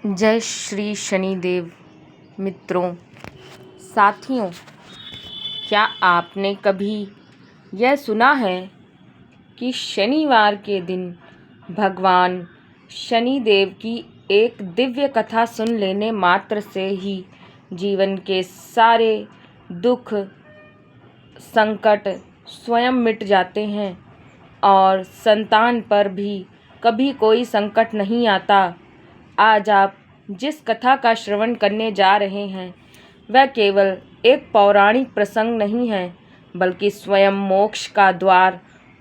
जय श्री शनिदेव। मित्रों, साथियों, क्या आपने कभी यह सुना है कि शनिवार के दिन भगवान शनिदेव की एक दिव्य कथा सुन लेने मात्र से ही जीवन के सारे दुख संकट स्वयं मिट जाते हैं और संतान पर भी कभी कोई संकट नहीं आता। आज आप जिस कथा का श्रवण करने जा रहे हैं वह केवल एक पौराणिक प्रसंग नहीं है, बल्कि स्वयं मोक्ष का द्वार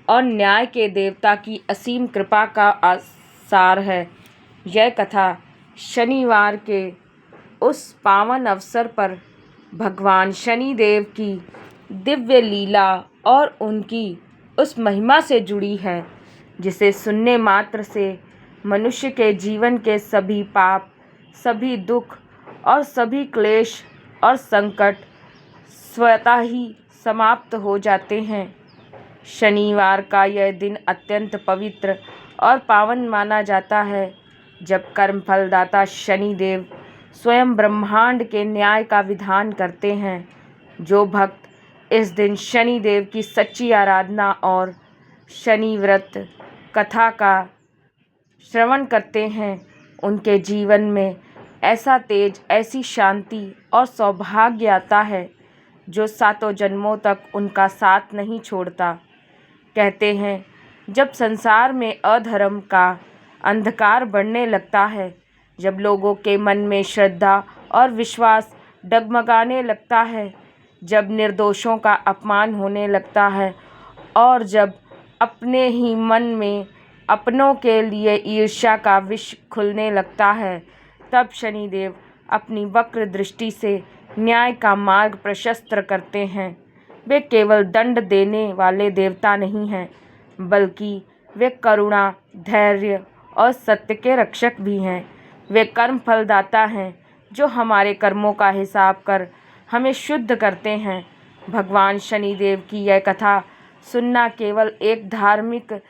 और न्याय के देवता की असीम कृपा का आसार है। यह कथा शनिवार के उस पावन अवसर पर भगवान शनिदेव की दिव्य लीला और उनकी उस महिमा से जुड़ी है, जिसे सुनने मात्र से मनुष्य के जीवन के सभी पाप, सभी दुख और सभी क्लेश और संकट स्वतः ही समाप्त हो जाते हैं। शनिवार का यह दिन अत्यंत पवित्र और पावन माना जाता है, जब कर्मफलदाता शनिदेव स्वयं ब्रह्मांड के न्याय का विधान करते हैं। जो भक्त इस दिन शनिदेव की सच्ची आराधना और शनि व्रत कथा का श्रवण करते हैं, उनके जीवन में ऐसा तेज, ऐसी शांति और सौभाग्य आता है जो सातों जन्मों तक उनका साथ नहीं छोड़ता। कहते हैं, जब संसार में अधर्म का अंधकार बढ़ने लगता है, जब लोगों के मन में श्रद्धा और विश्वास डगमगाने लगता है, जब निर्दोषों का अपमान होने लगता है और जब अपने ही मन में अपनों के लिए ईर्ष्या का विष खुलने लगता है, तब शनिदेव अपनी वक्र दृष्टि से न्याय का मार्ग प्रशस्त करते हैं। वे केवल दंड देने वाले देवता नहीं हैं, बल्कि वे करुणा, धैर्य और सत्य के रक्षक भी हैं। वे कर्म फलदाता हैं, जो हमारे कर्मों का हिसाब कर हमें शुद्ध करते हैं। भगवान शनिदेव की यह कथा सुनना केवल एक धार्मिक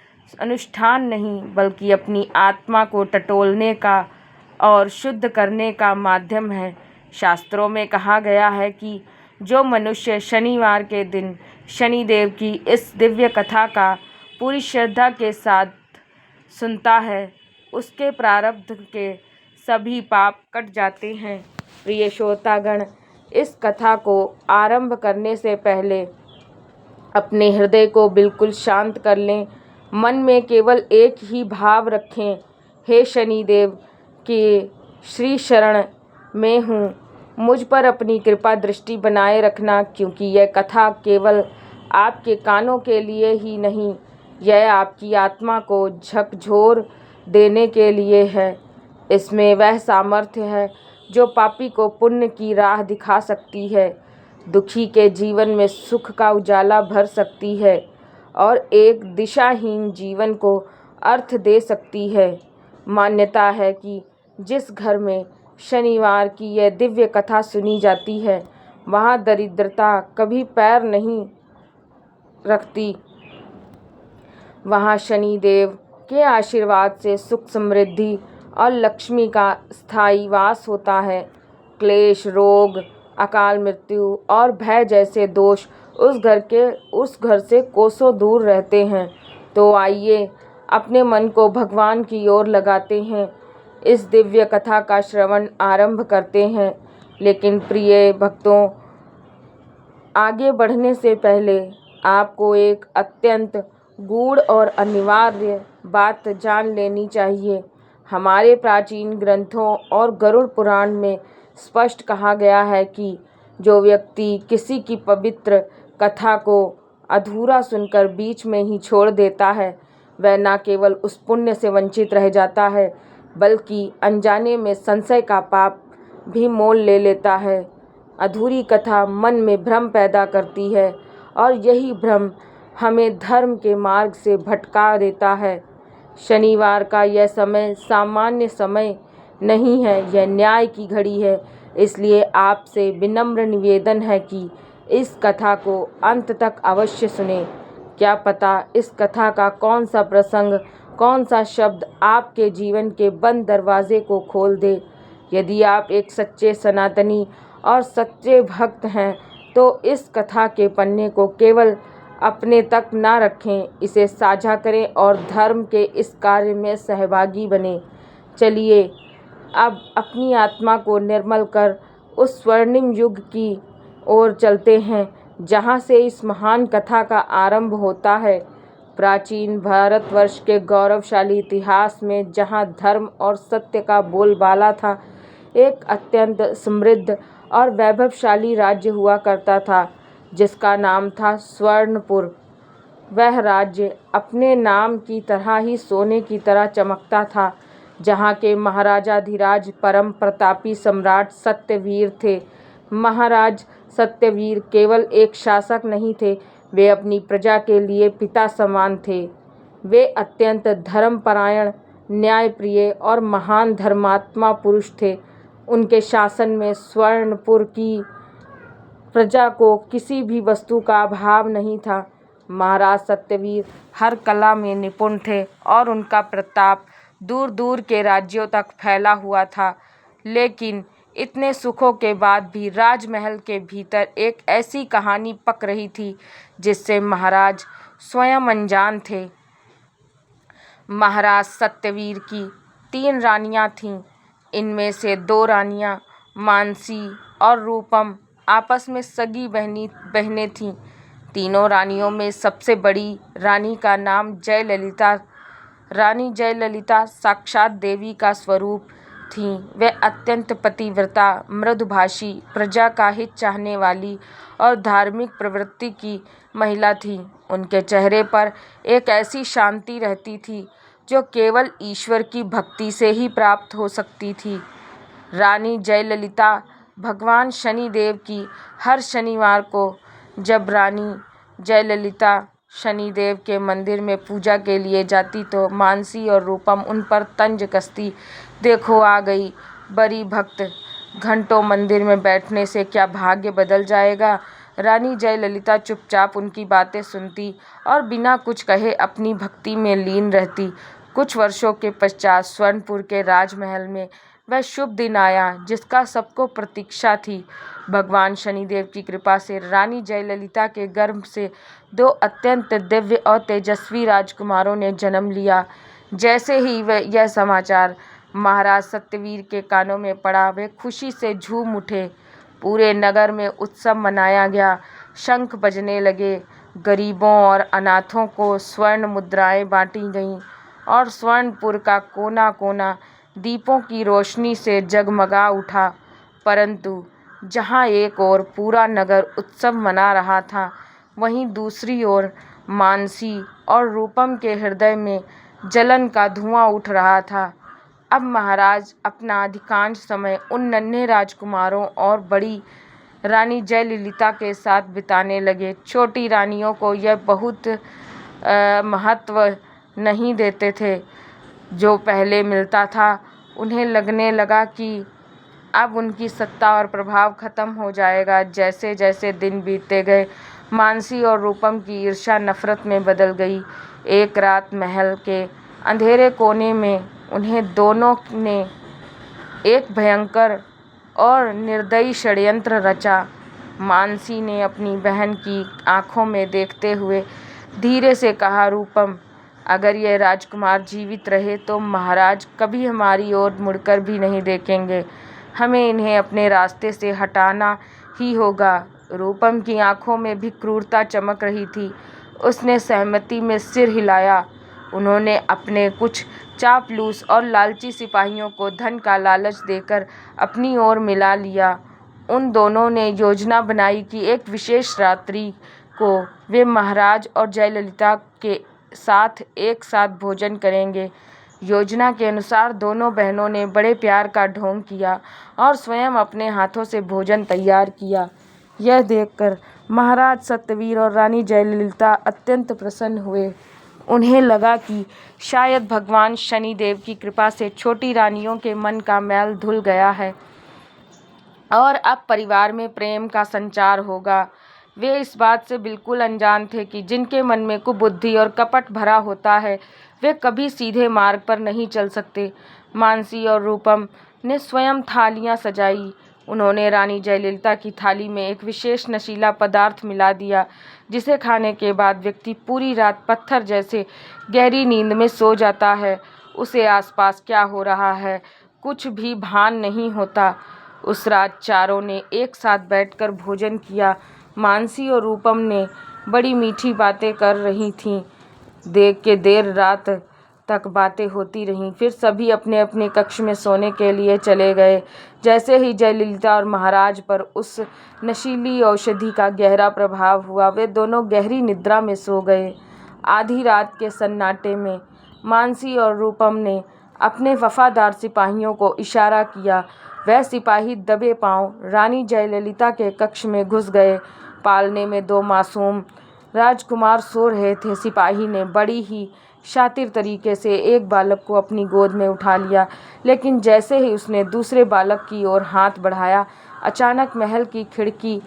अनुष्ठान नहीं, बल्कि अपनी आत्मा को टटोलने का और शुद्ध करने का माध्यम है। शास्त्रों में कहा गया है कि जो मनुष्य शनिवार के दिन शनिदेव की इस दिव्य कथा का पूरी श्रद्धा के साथ सुनता है, उसके प्रारब्ध के सभी पाप कट जाते हैं। प्रिय श्रोतागण, इस कथा को आरंभ करने से पहले अपने हृदय को बिल्कुल शांत कर लें। मन में केवल एक ही भाव रखें, हे शनिदेव के श्री शरण में हूँ, मुझ पर अपनी कृपा दृष्टि बनाए रखना। क्योंकि यह कथा केवल आपके कानों के लिए ही नहीं, यह आपकी आत्मा को झकझोर देने के लिए है। इसमें वह सामर्थ्य है जो पापी को पुण्य की राह दिखा सकती है, दुखी के जीवन में सुख का उजाला भर सकती है और एक दिशाहीन जीवन को अर्थ दे सकती है। मान्यता है कि जिस घर में शनिवार की यह दिव्य कथा सुनी जाती है, वहाँ दरिद्रता कभी पैर नहीं रखती। वहाँ शनिदेव के आशीर्वाद से सुख, समृद्धि और लक्ष्मी का स्थायी वास होता है। क्लेश, रोग, अकाल मृत्यु और भय जैसे दोष उस घर से कोसों दूर रहते हैं। तो आइए अपने मन को भगवान की ओर लगाते हैं, इस दिव्य कथा का श्रवण आरंभ करते हैं। लेकिन प्रिय भक्तों, आगे बढ़ने से पहले आपको एक अत्यंत गूढ़ और अनिवार्य बात जान लेनी चाहिए। हमारे प्राचीन ग्रंथों और गरुड़ पुराण में स्पष्ट कहा गया है कि जो व्यक्ति किसी की पवित्र कथा को अधूरा सुनकर बीच में ही छोड़ देता है, वह न केवल उस पुण्य से वंचित रह जाता है, बल्कि अनजाने में संशय का पाप भी मोल ले लेता है। अधूरी कथा मन में भ्रम पैदा करती है और यही भ्रम हमें धर्म के मार्ग से भटका देता है। शनिवार का यह समय सामान्य समय नहीं है, यह न्याय की घड़ी है। इसलिए आपसे विनम्र निवेदन है कि इस कथा को अंत तक अवश्य सुनें। क्या पता इस कथा का कौन सा प्रसंग, कौन सा शब्द आपके जीवन के बंद दरवाजे को खोल दे। यदि आप एक सच्चे सनातनी और सच्चे भक्त हैं तो इस कथा के पन्ने को केवल अपने तक ना रखें, इसे साझा करें और धर्म के इस कार्य में सहभागी बने। चलिए अब अपनी आत्मा को निर्मल कर उस स्वर्णिम युग की ओर चलते हैं जहाँ से इस महान कथा का आरंभ होता है। प्राचीन भारतवर्ष के गौरवशाली इतिहास में जहाँ धर्म और सत्य का बोलबाला था, एक अत्यंत समृद्ध और वैभवशाली राज्य हुआ करता था जिसका नाम था स्वर्णपुर। वह राज्य अपने नाम की तरह ही सोने की तरह चमकता था। जहाँ के महाराजाधिराज परम प्रतापी सम्राट सत्यवीर थे। महाराज सत्यवीर केवल एक शासक नहीं थे, वे अपनी प्रजा के लिए पिता समान थे। वे अत्यंत धर्मपरायण, न्यायप्रिय और महान धर्मात्मा पुरुष थे। उनके शासन में स्वर्णपुर की प्रजा को किसी भी वस्तु का अभाव नहीं था। महाराज सत्यवीर हर कला में निपुण थे और उनका प्रताप दूर दूर के राज्यों तक फैला हुआ था। लेकिन इतने सुखों के बाद भी राजमहल के भीतर एक ऐसी कहानी पक रही थी जिससे महाराज स्वयं अनजान थे। महाराज सत्यवीर की 3 रानियां थीं। इनमें से 2 रानियां मानसी और रूपम आपस में सगी बहनें थीं। तीनों रानियों में सबसे बड़ी रानी का नाम जयललिता। रानी जयललिता साक्षात देवी का स्वरूप थीं। वह अत्यंत पतिव्रता, मृदुभाषी, प्रजा का हित चाहने वाली और धार्मिक प्रवृत्ति की महिला थीं। उनके चेहरे पर एक ऐसी शांति रहती थी जो केवल ईश्वर की भक्ति से ही प्राप्त हो सकती थी। रानी जयललिता भगवान शनिदेव की हर शनिवार को जब रानी जयललिता शनिदेव के मंदिर में पूजा के लिए जाती तो मानसी और रूपम उन पर तंज कसती। देखो आ गई बड़ी भक्त, घंटों मंदिर में बैठने से क्या भाग्य बदल जाएगा। रानी जयललिता चुपचाप उनकी बातें सुनती और बिना कुछ कहे अपनी भक्ति में लीन रहती। कुछ वर्षों के पश्चात स्वर्णपुर के राजमहल में वह शुभ दिन आया जिसका सबको प्रतीक्षा थी। भगवान शनिदेव की कृपा से रानी जयललिता के गर्भ से 2 अत्यंत दिव्य और तेजस्वी राजकुमारों ने जन्म लिया। जैसे ही यह समाचार महाराज सत्यवीर के कानों में पड़ा, वे खुशी से झूम उठे। पूरे नगर में उत्सव मनाया गया, शंख बजने लगे, गरीबों और अनाथों को स्वर्ण मुद्राएं बांटी गईं और स्वर्णपुर का कोना कोना दीपों की रोशनी से जगमगा उठा। परंतु जहाँ एक ओर पूरा नगर उत्सव मना रहा था, वहीं दूसरी ओर मानसी और रूपम के हृदय में जलन का धुआं उठ रहा था। अब महाराज अपना अधिकांश समय उन नन्हे राजकुमारों और बड़ी रानी जयललिता के साथ बिताने लगे। छोटी रानियों को यह बहुत महत्व नहीं देते थे जो पहले मिलता था। उन्हें लगने लगा कि अब उनकी सत्ता और प्रभाव खत्म हो जाएगा। जैसे जैसे दिन बीतते गए, मानसी और रूपम की ईर्ष्या नफरत में बदल गई। एक रात महल के अंधेरे कोने में उन्हें दोनों ने एक भयंकर और निर्दयी षड्यंत्र रचा। मानसी ने अपनी बहन की आंखों में देखते हुए धीरे से कहा, रूपम, अगर यह राजकुमार जीवित रहे तो महाराज कभी हमारी ओर मुड़कर भी नहीं देखेंगे। हमें इन्हें अपने रास्ते से हटाना ही होगा। रूपम की आंखों में भी क्रूरता चमक रही थी। उसने सहमति में सिर हिलाया। उन्होंने अपने कुछ चापलूस और लालची सिपाहियों को धन का लालच देकर अपनी ओर मिला लिया। उन दोनों ने योजना बनाई कि एक विशेष रात्रि को वे महाराज और जयललिता के साथ एक साथ भोजन करेंगे। योजना के अनुसार दोनों बहनों ने बड़े प्यार का ढोंग किया और स्वयं अपने हाथों से भोजन तैयार किया। यह देखकर महाराज सत्यवीर और रानी जयललिता अत्यंत प्रसन्न हुए। उन्हें लगा कि शायद भगवान शनिदेव की कृपा से छोटी रानियों के मन का मैल धुल गया है और अब परिवार में प्रेम का संचार होगा। वे इस बात से बिल्कुल अनजान थे कि जिनके मन में कुबुद्धि और कपट भरा होता है, वे कभी सीधे मार्ग पर नहीं चल सकते। मानसी और रूपम ने स्वयं थालियां सजाई। उन्होंने रानी जयललिता की थाली में एक विशेष नशीला पदार्थ मिला दिया, जिसे खाने के बाद व्यक्ति पूरी रात पत्थर जैसे गहरी नींद में सो जाता है। उसे आसपास क्या हो रहा है कुछ भी भान नहीं होता। उस रात चारों ने एक साथ बैठकर भोजन किया। मानसी और रूपम ने बड़ी मीठी बातें कर रही थीं। देर रात तक बातें होती रहीं। फिर सभी अपने अपने कक्ष में सोने के लिए चले गए। जैसे ही जयललिता और महाराज पर उस नशीली औषधि का गहरा प्रभाव हुआ, वे दोनों गहरी निद्रा में सो गए। आधी रात के सन्नाटे में मानसी और रूपम ने अपने वफादार सिपाहियों को इशारा किया। वह सिपाही दबे पांव रानी जयललिता के कक्ष में घुस गए। पालने में 2 मासूम राजकुमार सो रहे थे। सिपाही ने बड़ी ही शातिर तरीके से एक बालक को अपनी गोद में उठा लिया, लेकिन जैसे ही उसने दूसरे बालक की ओर हाथ बढ़ाया, अचानक महल की खिड़की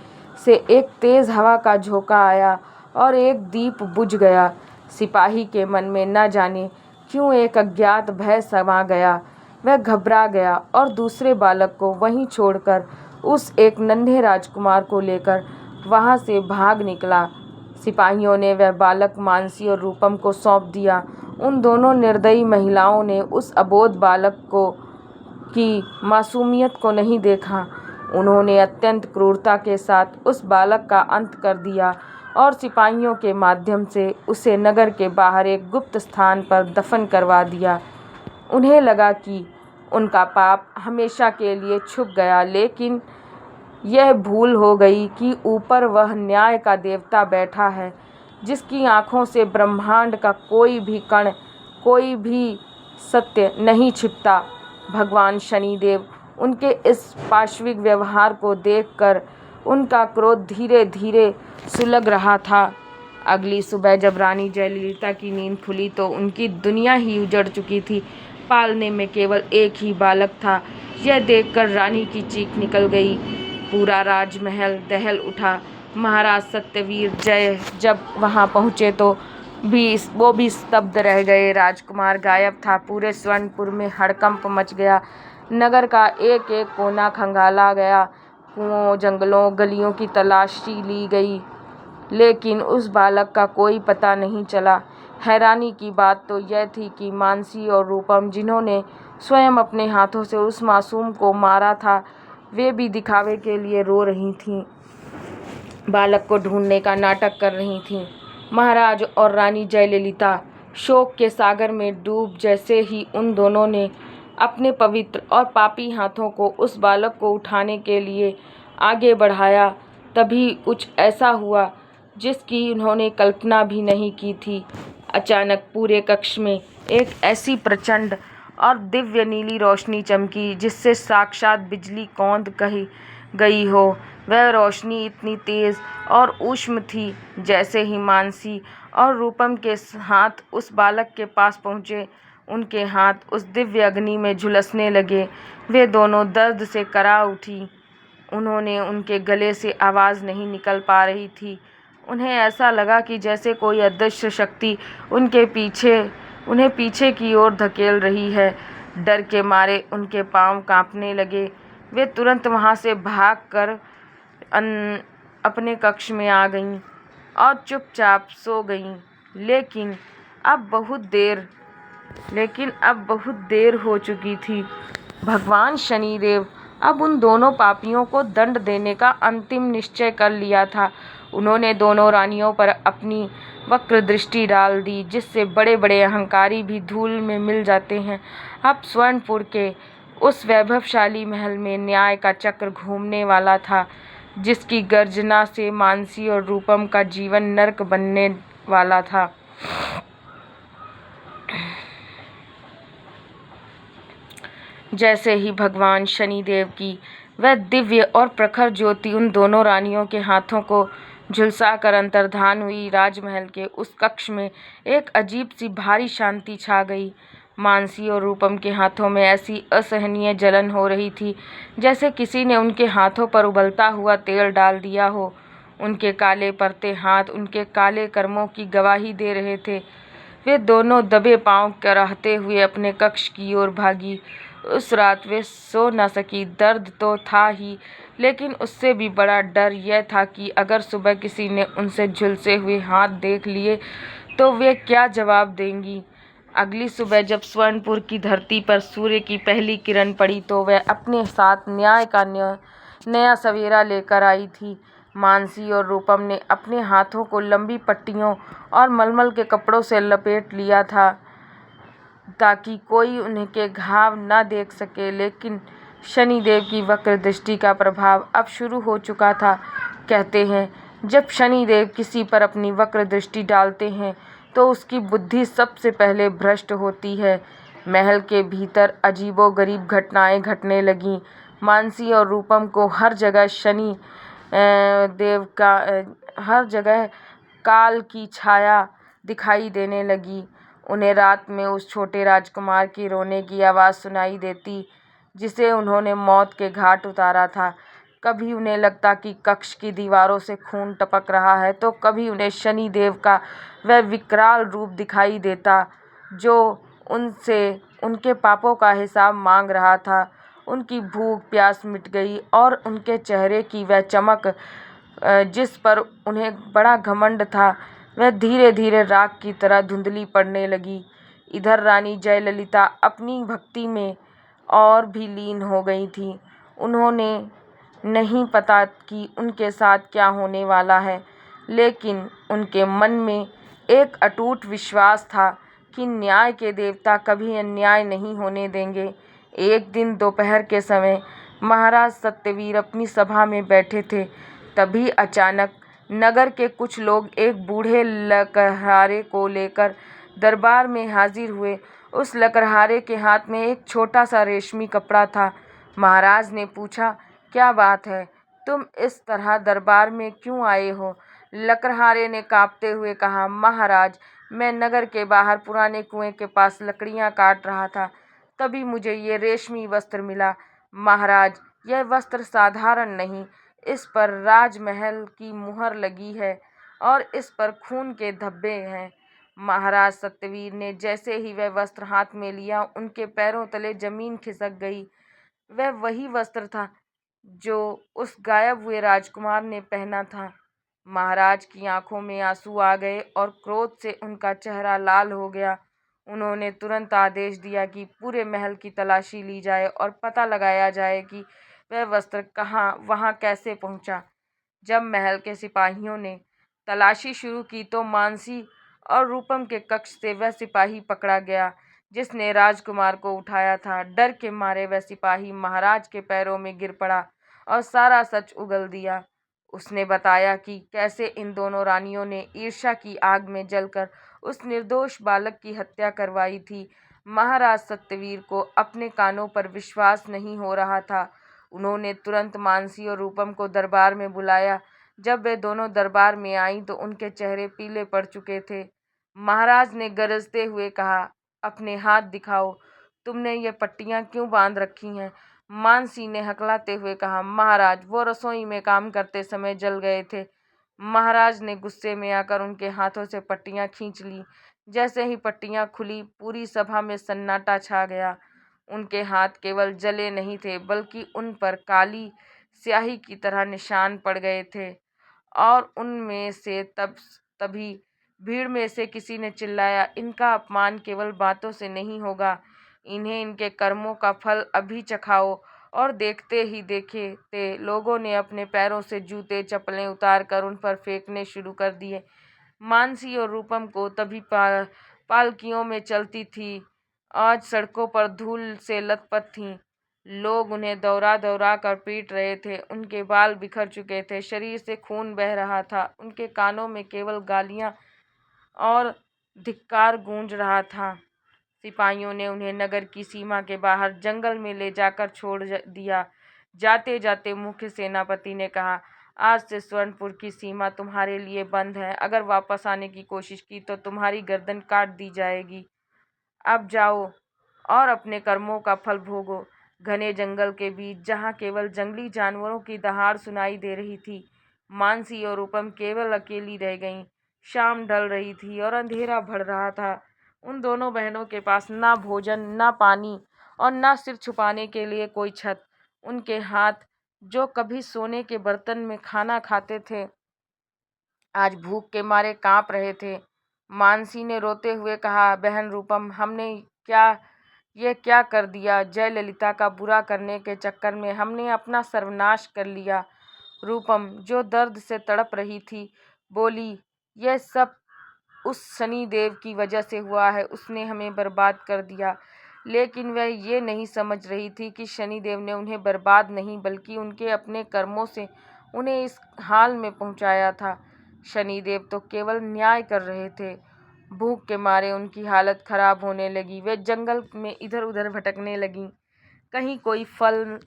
से एक तेज हवा का झोंका आया और एक दीप बुझ गया। सिपाही के मन में न जाने क्यों एक अज्ञात भय समा गया। वह घबरा गया और दूसरे बालक को वहीं छोड़कर उस एक नन्हे राजकुमार को लेकर वहां से भाग निकला। सिपाहियों ने वह बालक मानसी और रूपम को सौंप दिया। उन दोनों निर्दयी महिलाओं ने उस अबोध बालक की मासूमियत को नहीं देखा। उन्होंने अत्यंत क्रूरता के साथ उस बालक का अंत कर दिया और सिपाहियों के माध्यम से उसे नगर के बाहर एक गुप्त स्थान पर दफन करवा दिया। उन्हें लगा कि उनका पाप हमेशा के लिए छुप गया, लेकिन यह भूल हो गई कि ऊपर वह न्याय का देवता बैठा है, जिसकी आँखों से ब्रह्मांड का कोई भी कण, कोई भी सत्य नहीं छिपता। भगवान शनिदेव उनके इस पाशविक व्यवहार को देखकर उनका क्रोध धीरे धीरे सुलग रहा था। अगली सुबह जब रानी जयललिता की नींद खुली तो उनकी दुनिया ही उजड़ चुकी थी। पालने में केवल एक ही बालक था। यह देखकर रानी की चीख निकल गई। पूरा राजमहल दहल उठा। महाराज सत्यवीर जय जब वहां पहुंचे तो वो भी स्तब्ध रह गए। राजकुमार गायब था। पूरे स्वर्णपुर में हड़कंप मच गया। नगर का एक एक कोना खंगाला गया। कुओं, जंगलों, गलियों की तलाशी ली गई, लेकिन उस बालक का कोई पता नहीं चला। हैरानी की बात तो यह थी कि मानसी और रूपम, जिन्होंने स्वयं अपने हाथों से उस मासूम को मारा था, वे भी दिखावे के लिए रो रही थीं, बालक को ढूंढने का नाटक कर रही थीं। महाराज और रानी जयललिता शोक के सागर में डूब। जैसे ही उन दोनों ने अपने पवित्र और पापी हाथों को उस बालक को उठाने के लिए आगे बढ़ाया, तभी कुछ ऐसा हुआ जिसकी उन्होंने कल्पना भी नहीं की थी। अचानक पूरे कक्ष में एक ऐसी प्रचंड और दिव्य नीली रोशनी चमकी, जिससे साक्षात बिजली कौंध कही गई हो। वह रोशनी इतनी तेज और ऊष्म थी। जैसे ही मानसी और रूपम के हाथ उस बालक के पास पहुँचे, उनके हाथ उस दिव्य अग्नि में झुलसने लगे। वे दोनों दर्द से करा उठी। उनके गले से आवाज़ नहीं निकल पा रही थी। उन्हें ऐसा लगा कि जैसे कोई अदृश्य शक्ति उन्हें पीछे की ओर धकेल रही है। डर के मारे उनके पांव कांपने लगे। वे तुरंत वहां से भागकर अपने कक्ष में आ गईं और चुपचाप सो गईं। लेकिन अब बहुत देर हो चुकी थी। भगवान शनिदेव अब उन दोनों पापियों को दंड देने का अंतिम निश्चय कर लिया था। उन्होंने दोनों रानियों पर अपनी वक्र दृष्टि डाल दी, जिससे बड़े बड़े अहंकारी भी धूल में मिल जाते हैं। अब स्वर्णपुर के उस वैभवशाली महल में न्याय का चक्र घूमने वाला था, जिसकी गर्जना से मानसी और रूपम का जीवन नर्क बनने वाला था। जैसे ही भगवान शनिदेव की वह दिव्य और प्रखर ज्योति उन दोनों रानियों के हाथों को झुलसाकर अंतर्धान हुई, राजमहल के उस कक्ष में एक अजीब सी भारी शांति छा गई। मानसी और रूपम के हाथों में ऐसी असहनीय जलन हो रही थी, जैसे किसी ने उनके हाथों पर उबलता हुआ तेल डाल दिया हो। उनके काले पड़ते हाथ उनके काले कर्मों की गवाही दे रहे थे। वे दोनों दबे पांव कराहते हुए अपने कक्ष की ओर भागी। उस रात वे सो न सकी। दर्द तो था ही, लेकिन उससे भी बड़ा डर यह था कि अगर सुबह किसी ने उनसे झुलसे हुए हाथ देख लिए तो वे क्या जवाब देंगी। अगली सुबह जब स्वर्णपुर की धरती पर सूर्य की पहली किरण पड़ी तो वह अपने साथ न्याय का नया सवेरा लेकर आई थी। मानसी और रूपम ने अपने हाथों को लंबी पट्टियों और मलमल के कपड़ों से लपेट लिया था ताकि कोई उनके घाव न देख सके, लेकिन शनिदेव की वक्र दृष्टि का प्रभाव अब शुरू हो चुका था। कहते हैं, जब शनिदेव किसी पर अपनी वक्र दृष्टि डालते हैं तो उसकी बुद्धि सबसे पहले भ्रष्ट होती है। महल के भीतर अजीबोगरीब घटनाएं घटने लगीं। मानसी और रूपम को हर जगह शनि देव का हर जगह काल की छाया दिखाई देने लगी। उन्हें रात में उस छोटे राजकुमार की रोने की आवाज़ सुनाई देती जिसे उन्होंने मौत के घाट उतारा था। कभी उन्हें लगता कि कक्ष की दीवारों से खून टपक रहा है तो कभी उन्हें शनि देव का वह विकराल रूप दिखाई देता जो उनसे उनके पापों का हिसाब मांग रहा था। उनकी भूख प्यास मिट गई और उनके चेहरे की वह चमक जिस पर उन्हें बड़ा घमंड था वह धीरे धीरे राख की तरह धुंधली पड़ने लगी। इधर रानी जयललिता अपनी भक्ति में और भी लीन हो गई थी। उन्होंने नहीं पता कि उनके साथ क्या होने वाला है, लेकिन उनके मन में एक अटूट विश्वास था कि न्याय के देवता कभी अन्याय नहीं होने देंगे। एक दिन दोपहर के समय महाराज सत्यवीर अपनी सभा में बैठे थे। तभी अचानक नगर के कुछ लोग एक बूढ़े लकड़हारे को लेकर दरबार में हाजिर हुए। उस लकड़हारे के हाथ में एक छोटा सा रेशमी कपड़ा था। महाराज ने पूछा, क्या बात है, तुम इस तरह दरबार में क्यों आए हो? लकड़हारे ने कांपते हुए कहा, महाराज, मैं नगर के बाहर पुराने कुएं के पास लकड़ियां काट रहा था, तभी मुझे ये रेशमी वस्त्र मिला। महाराज, यह वस्त्र साधारण नहीं, इस पर राजमहल की मुहर लगी है और इस पर खून के धब्बे हैं। महाराज सत्यवीर ने जैसे ही वह वस्त्र हाथ में लिया, उनके पैरों तले जमीन खिसक गई। वह वही वस्त्र था जो उस गायब हुए राजकुमार ने पहना था। महाराज की आंखों में आंसू आ गए और क्रोध से उनका चेहरा लाल हो गया। उन्होंने तुरंत आदेश दिया कि पूरे महल की तलाशी ली जाए और पता लगाया जाए कि वह वस्त्र कहाँ वहाँ कैसे पहुँचा। जब महल के सिपाहियों ने तलाशी शुरू की तो मानसी और रूपम के कक्ष से वह सिपाही पकड़ा गया जिसने राजकुमार को उठाया था। डर के मारे वह सिपाही महाराज के पैरों में गिर पड़ा और सारा सच उगल दिया। उसने बताया कि कैसे इन दोनों रानियों ने ईर्ष्या की आग में जलकर उस निर्दोष बालक की हत्या करवाई थी। महाराज सत्यवीर को अपने कानों पर विश्वास नहीं हो रहा था। उन्होंने तुरंत मानसी और रूपम को दरबार में बुलाया। जब वे दोनों दरबार में आईं तो उनके चेहरे पीले पड़ चुके थे। महाराज ने गरजते हुए कहा, अपने हाथ दिखाओ, तुमने ये पट्टियां क्यों बांध रखी हैं? मानसी ने हकलाते हुए कहा, महाराज, वो रसोई में काम करते समय जल गए थे। महाराज ने गुस्से में आकर उनके हाथों से पट्टियां खींच ली। जैसे ही पट्टियां खुली, पूरी सभा में सन्नाटा छा गया। उनके हाथ केवल जले नहीं थे, बल्कि उन पर काली स्याही की तरह निशान पड़ गए थे। और उनमें से तभी भीड़ में से किसी ने चिल्लाया, इनका अपमान केवल बातों से नहीं होगा, इन्हें इनके कर्मों का फल अभी चखाओ। और देखते ही देखते लोगों ने अपने पैरों से जूते चप्पलें उतार कर उन पर फेंकने शुरू कर दिए। मानसी और रूपम को तभी पालकियों में चलती थी, आज सड़कों पर धूल से लथपथ थीं। लोग उन्हें दौरा दौरा कर पीट रहे थे। उनके बाल बिखर चुके थे, शरीर से खून बह रहा था, उनके कानों में केवल गालियां और धिक्कार गूंज रहा था। सिपाहियों ने उन्हें नगर की सीमा के बाहर जंगल में ले जाकर छोड़ दिया। जाते जाते मुख्य सेनापति ने कहा, आज से स्वर्णपुर की सीमा तुम्हारे लिए बंद है। अगर वापस आने की कोशिश की तो तुम्हारी गर्दन काट दी जाएगी। अब जाओ और अपने कर्मों का फल भोगो। घने जंगल के बीच, जहाँ केवल जंगली जानवरों की दहाड़ सुनाई दे रही थी, मानसी और रूपम केवल अकेली रह गईं। शाम ढल रही थी और अंधेरा बढ़ रहा था। उन दोनों बहनों के पास ना भोजन, ना पानी और ना सिर छुपाने के लिए कोई छत। उनके हाथ जो कभी सोने के बर्तन में खाना खाते थे, आज भूख के मारे कांप रहे थे। मानसी ने रोते हुए कहा, बहन रूपम, हमने क्या कर दिया? जयललिता का बुरा करने के चक्कर में हमने अपना सर्वनाश कर लिया। रूपम, जो दर्द से तड़प रही थी, बोली, यह सब उस शनिदेव की वजह से हुआ है। उसने हमें बर्बाद कर दिया। लेकिन वह ये नहीं समझ रही थी कि शनिदेव ने उन्हें बर्बाद नहीं, बल्कि उनके अपने कर्मों से उन्हें इस हाल में पहुंचाया था। शनिदेव तो केवल न्याय कर रहे थे। भूख के मारे उनकी हालत खराब होने लगी। वे जंगल में इधर उधर भटकने लगीं। कहीं कोई फल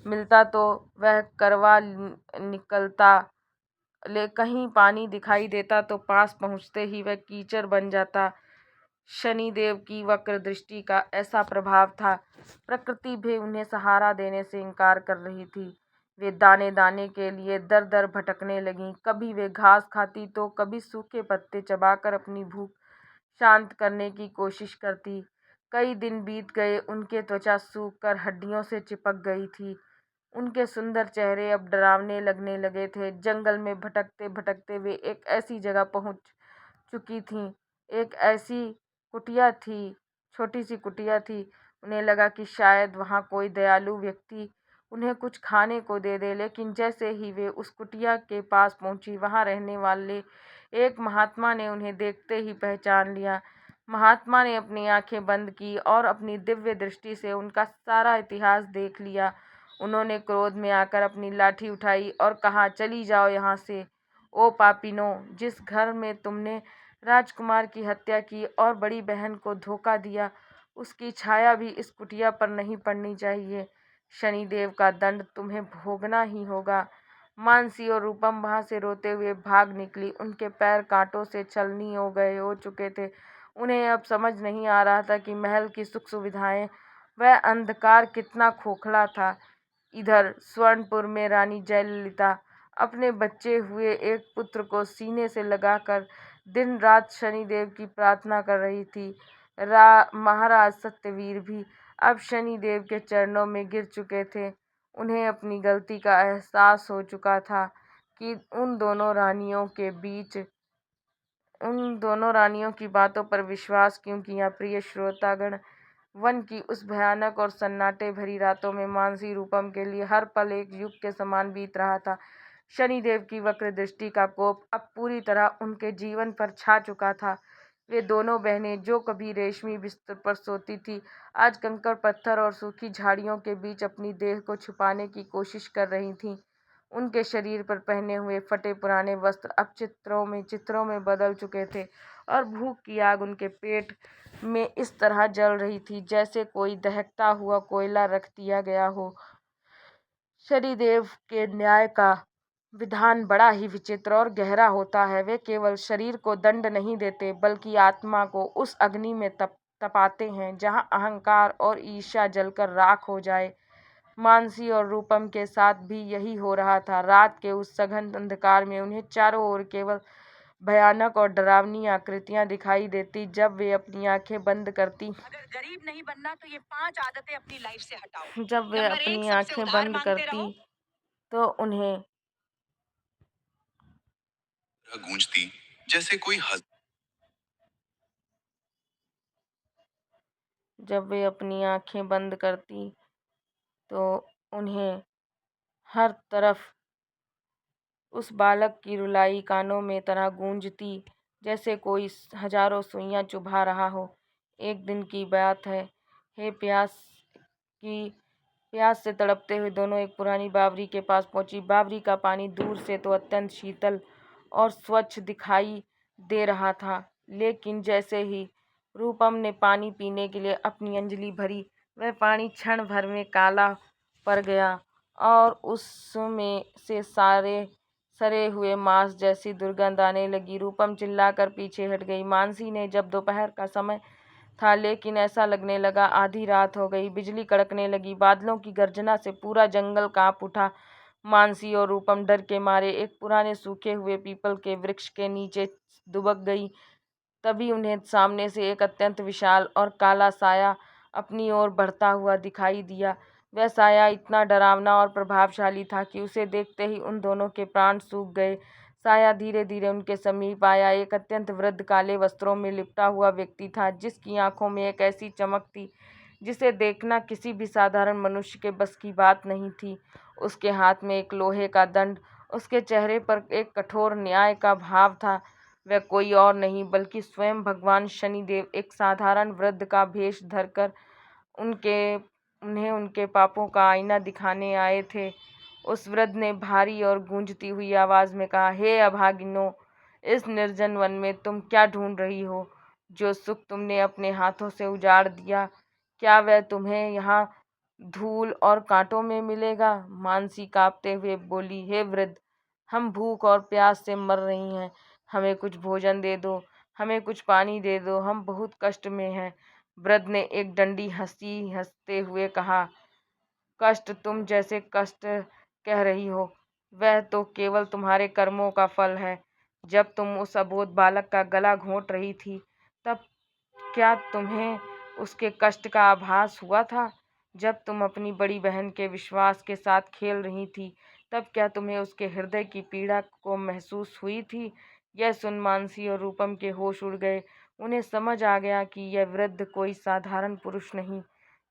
मिलता तो वह करवा निकलता, कहीं पानी दिखाई देता तो पास पहुंचते ही वह कीचड़ बन जाता। शनिदेव की वक्र दृष्टि का ऐसा प्रभाव था, प्रकृति भी उन्हें सहारा देने से इनकार कर रही थी। वे दाने दाने के लिए दर दर भटकने लगीं। कभी वे घास खाती तो कभी सूखे पत्ते चबाकर अपनी भूख शांत करने की कोशिश करती। कई दिन बीत गए। उनके त्वचा सूख कर हड्डियों से चिपक गई थी। उनके सुंदर चेहरे अब डरावने लगने लगे थे। जंगल में भटकते भटकते वे एक ऐसी जगह पहुंच चुकी थीं। एक ऐसी कुटिया थी, छोटी सी कुटिया थी। उन्हें लगा कि शायद वहाँ कोई दयालु व्यक्ति उन्हें कुछ खाने को दे दे। लेकिन जैसे ही वे उस कुटिया के पास पहुंची, वहाँ रहने वाले एक महात्मा ने उन्हें देखते ही पहचान लिया। महात्मा ने अपनी आंखें बंद की और अपनी दिव्य दृष्टि से उनका सारा इतिहास देख लिया। उन्होंने क्रोध में आकर अपनी लाठी उठाई और कहा, चली जाओ यहाँ से, ओ पापीनो! जिस घर में तुमने राजकुमार की हत्या की और बड़ी बहन को धोखा दिया, उसकी छाया भी इस कुटिया पर नहीं पड़नी चाहिए। शनिदेव का दंड तुम्हें भोगना ही होगा। मानसी और रूपम वहां से रोते हुए भाग निकली। उनके पैर कांटों से छलनी हो चुके थे। उन्हें अब समझ नहीं आ रहा था कि महल की सुख सुविधाएं, वह अंधकार कितना खोखला था। इधर स्वर्णपुर में रानी जयललिता अपने बच्चे हुए एक पुत्र को सीने से लगाकर दिन रात शनिदेव की प्रार्थना कर रही थी। महाराज सत्यवीर भी अब शनिदेव के चरणों में गिर चुके थे। उन्हें अपनी गलती का एहसास हो चुका था कि उन दोनों रानियों की बातों पर विश्वास क्यों किया। प्रिय श्रोतागण, वन की उस भयानक और सन्नाटे भरी रातों में मानसी रूपम के लिए हर पल एक युग के समान बीत रहा था। शनिदेव की वक्र दृष्टि का कोप अब पूरी तरह उनके जीवन पर छा चुका था। वे दोनों बहनें जो कभी रेशमी बिस्तर पर सोती थी, आज कंकड़ पत्थर और सूखी झाड़ियों के बीच अपनी देह को छुपाने की कोशिश कर रही थीं। उनके शरीर पर पहने हुए फटे पुराने वस्त्र अब चित्रों में बदल चुके थे और भूख की आग उनके पेट में इस तरह जल रही थी जैसे कोई दहकता हुआ कोयला रख दिया गया हो। शनिदेव के न्याय का विधान बड़ा ही विचित्र और गहरा होता है। वे केवल शरीर को दंड नहीं देते, बल्कि आत्मा को उस अग्नि में तपाते हैं जहाँ अहंकार और ईर्ष्या जलकर राख हो जाए। मानसी और रूपम के साथ भी यही हो रहा था। रात के उस सघन अंधकार में उन्हें चारों ओर केवल भयानक और डरावनी आकृतियां दिखाई देती। जब वे अपनी आंखें बंद करती अगर गरीब नहीं बनना तो ये 5 आदतें अपनी लाइफ से हटाओ। जब वे नंबर 1, अपनी सबसे आंखें उधार बंद मांगते करती रहो। तो उन्हें गूंजती जैसे कोई जब वे अपनी आंखें बंद करती तो उन्हें हर तरफ उस बालक की रुलाई कानों में तरह गूंजती, जैसे कोई हजारों सुइयां चुभा रहा हो। एक दिन की बात है। हे प्यास से तड़पते हुए दोनों एक पुरानी बावड़ी के पास पहुंची। बावड़ी का पानी दूर से तो अत्यंत शीतल और स्वच्छ दिखाई दे रहा था, लेकिन जैसे ही रूपम ने पानी पीने के लिए अपनी अंजलि भरी, वह पानी क्षण भर में काला पड़ गया और उसमें से सरे हुए मांस जैसी दुर्गंध आने लगी। रूपम चिल्लाकर पीछे हट गई। मानसी ने जब दोपहर का समय था, लेकिन ऐसा लगने लगा आधी रात हो गई। बिजली कड़कने लगी। बादलों की गर्जना से पूरा जंगल कांप उठा। मानसी और रूपम डर के मारे एक पुराने सूखे हुए पीपल के वृक्ष के नीचे दुबक गई। तभी उन्हें सामने से एक अत्यंत विशाल और काला साया अपनी ओर बढ़ता हुआ दिखाई दिया। वह साया इतना डरावना और प्रभावशाली था कि उसे देखते ही उन दोनों के प्राण सूख गए। साया धीरे धीरे उनके समीप आया। एक अत्यंत वृद्ध काले वस्त्रों में लिपटा हुआ व्यक्ति था, जिसकी आंखों में एक ऐसी चमक थी जिसे देखना किसी भी साधारण मनुष्य के बस की बात नहीं थी। उसके हाथ में एक लोहे का दंड, उसके चेहरे पर एक कठोर न्याय का भाव था। वह कोई और नहीं बल्कि स्वयं भगवान शनिदेव एक साधारण वृद्ध का भेष धरकर उनके उन्हें उनके पापों का आईना दिखाने आए थे। उस वृद्ध ने भारी और गूंजती हुई आवाज में कहा, हे अभागिनों, इस निर्जन वन में तुम क्या ढूंढ रही हो? जो सुख तुमने अपने हाथों से उजाड़ दिया, क्या वह तुम्हें यहाँ धूल और कांटों में मिलेगा? मानसी कांपते हुए बोली, हे वृद्ध, हम भूख और प्यास से मर रही हैं। हमें कुछ भोजन दे दो, हमें कुछ पानी दे दो, हम बहुत कष्ट में हैं। वृद्ध ने एक डंडी हंसते हुए कहा, कष्ट? तुम जैसे कष्ट कह रही हो, वह तो केवल तुम्हारे कर्मों का फल है। जब तुम उस अबोध बालक का गला घोंट रही थी, तब क्या तुम्हें उसके कष्ट का आभास हुआ था? जब तुम अपनी बड़ी बहन के विश्वास के साथ खेल रही थी, तब क्या तुम्हें उसके हृदय की पीड़ा को महसूस हुई थी? यह सुन मानसी और रूपम के होश उड़ गए। उन्हें समझ आ गया कि यह वृद्ध कोई साधारण पुरुष नहीं।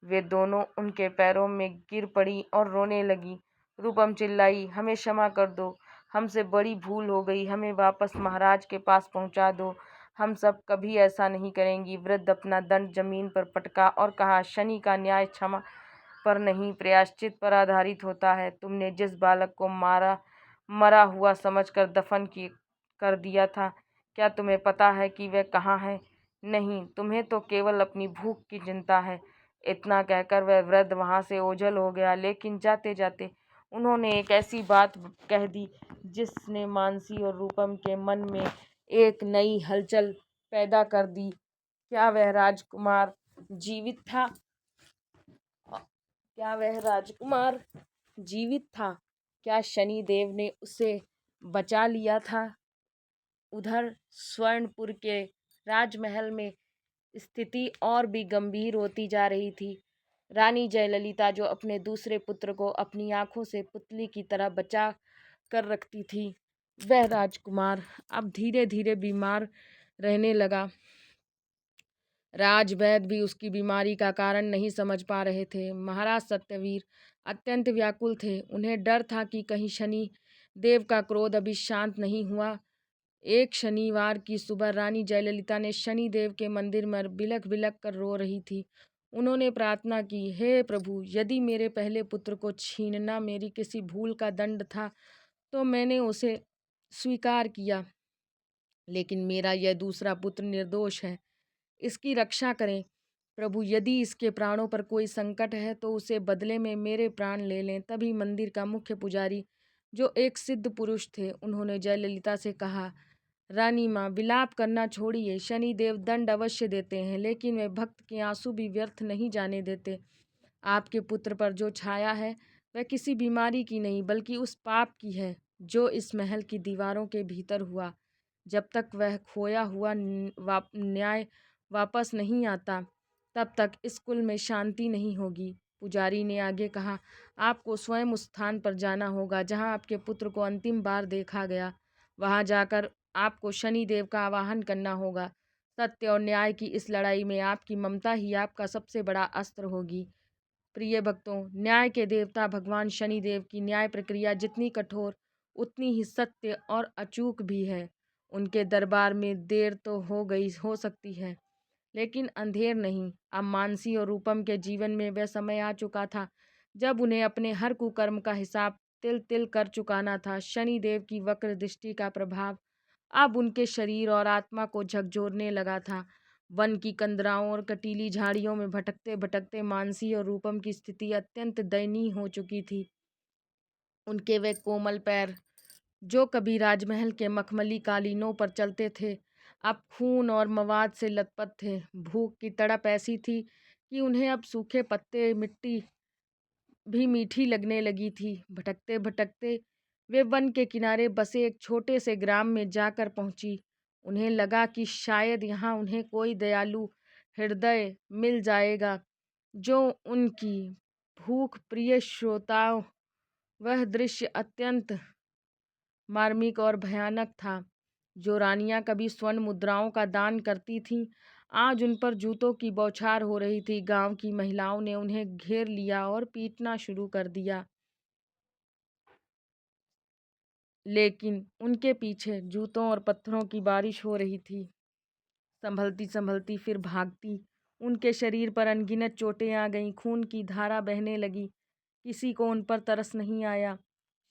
वे दोनों उनके पैरों में गिर पड़ी और रोने लगी। रूपम चिल्लाई, हमें क्षमा कर दो, हमसे बड़ी भूल हो गई, हमें वापस महाराज के पास पहुंचा दो, हम सब कभी ऐसा नहीं करेंगी। वृद्ध अपना दंड जमीन पर पटका और कहा, शनि का न्याय क्षमा पर नहीं, प्रायश्चित पर आधारित होता है। तुमने जिस बालक को मरा हुआ समझकर दफन कर दिया था, क्या तुम्हें पता है कि वह कहाँ है? नहीं, तुम्हें तो केवल अपनी भूख की चिंता है। इतना कहकर वह वृद्ध वहां से ओझल हो गया, लेकिन जाते जाते उन्होंने एक ऐसी बात कह दी जिसने मानसी और रूपम के मन में एक नई हलचल पैदा कर दी। क्या वह राजकुमार जीवित था? क्या वह राजकुमार जीवित था? क्या शनिदेव ने उसे बचा लिया था? उधर स्वर्णपुर के राजमहल में स्थिति और भी गंभीर होती जा रही थी। रानी जयललिता, जो अपने दूसरे पुत्र को अपनी आंखों से पुतली की तरह बचा कर रखती थी, वह राजकुमार अब धीरे धीरे बीमार रहने लगा। राजवैद्य भी उसकी बीमारी का कारण नहीं समझ पा रहे थे। महाराज सत्यवीर अत्यंत व्याकुल थे। उन्हें डर था कि कहीं शनि देव का क्रोध अभी शांत नहीं हुआ। एक शनिवार की सुबह रानी जयललिता ने शनि देव के मंदिर में बिलख बिलख कर रो रही थी। उन्होंने प्रार्थना की, हे प्रभु, यदि मेरे पहले पुत्र को छीनना मेरी किसी भूल का दंड था तो मैंने उसे स्वीकार किया, लेकिन मेरा यह दूसरा पुत्र निर्दोष है। इसकी रक्षा करें प्रभु। यदि इसके प्राणों पर कोई संकट है तो उसे बदले में मेरे प्राण ले लें। तभी मंदिर का मुख्य पुजारी, जो एक सिद्ध पुरुष थे, उन्होंने जयललिता से कहा, रानी माँ, विलाप करना छोड़िए। शनिदेव दंड अवश्य देते हैं, लेकिन वे भक्त के आंसू भी व्यर्थ नहीं जाने देते। आपके पुत्र पर जो छाया है वह किसी बीमारी की नहीं, बल्कि उस पाप की है जो इस महल की दीवारों के भीतर हुआ। जब तक वह खोया हुआ न्याय वापस नहीं आता, तब तक इस कुल में शांति नहीं होगी। पुजारी ने आगे कहा, आपको स्वयं उस स्थान पर जाना होगा जहां आपके पुत्र को अंतिम बार देखा गया। वहां जाकर आपको शनि देव का आवाहन करना होगा। सत्य और न्याय की इस लड़ाई में आपकी ममता ही आपका सबसे बड़ा अस्त्र होगी। प्रिय भक्तों, न्याय के देवता भगवान शनिदेव की न्याय प्रक्रिया जितनी कठोर, उतनी ही सत्य और अचूक भी है। उनके दरबार में देर तो हो सकती है, लेकिन अंधेर नहीं। अब मानसी और रूपम के जीवन में वह समय आ चुका था जब उन्हें अपने हर कुकर्म का हिसाब तिल तिल कर चुकाना था। शनिदेव की वक्र दृष्टि का प्रभाव अब उनके शरीर और आत्मा को झकझोरने लगा था। वन की कंदराओं और कटीली झाड़ियों में भटकते भटकते मानसी और रूपम की स्थिति अत्यंत दयनीय हो चुकी थी। उनके वे कोमल पैर, जो कभी राजमहल के मखमली कालीनों पर चलते थे, अब खून और मवाद से लथपथ थे। भूख की तड़प ऐसी थी कि उन्हें अब सूखे पत्ते मिट्टी भी मीठी लगने लगी थी। भटकते भटकते वे वन के किनारे बसे एक छोटे से ग्राम में जाकर पहुंची। उन्हें लगा कि शायद यहाँ उन्हें कोई दयालु हृदय मिल जाएगा। जो उनकी भूख प्रिय श्रोताओं, वह दृश्य अत्यंत मार्मिक और भयानक था। जो रानियां कभी स्वर्ण मुद्राओं का दान करती थीं, आज उन पर जूतों की बौछार हो रही थी। गांव की महिलाओं ने उन्हें घेर लिया और पीटना शुरू कर दिया, लेकिन उनके पीछे जूतों और पत्थरों की बारिश हो रही थी। संभलती संभलती फिर भागती, उनके शरीर पर अनगिनत चोटें आ गईं, खून की धारा बहने लगी। किसी को उन पर तरस नहीं आया।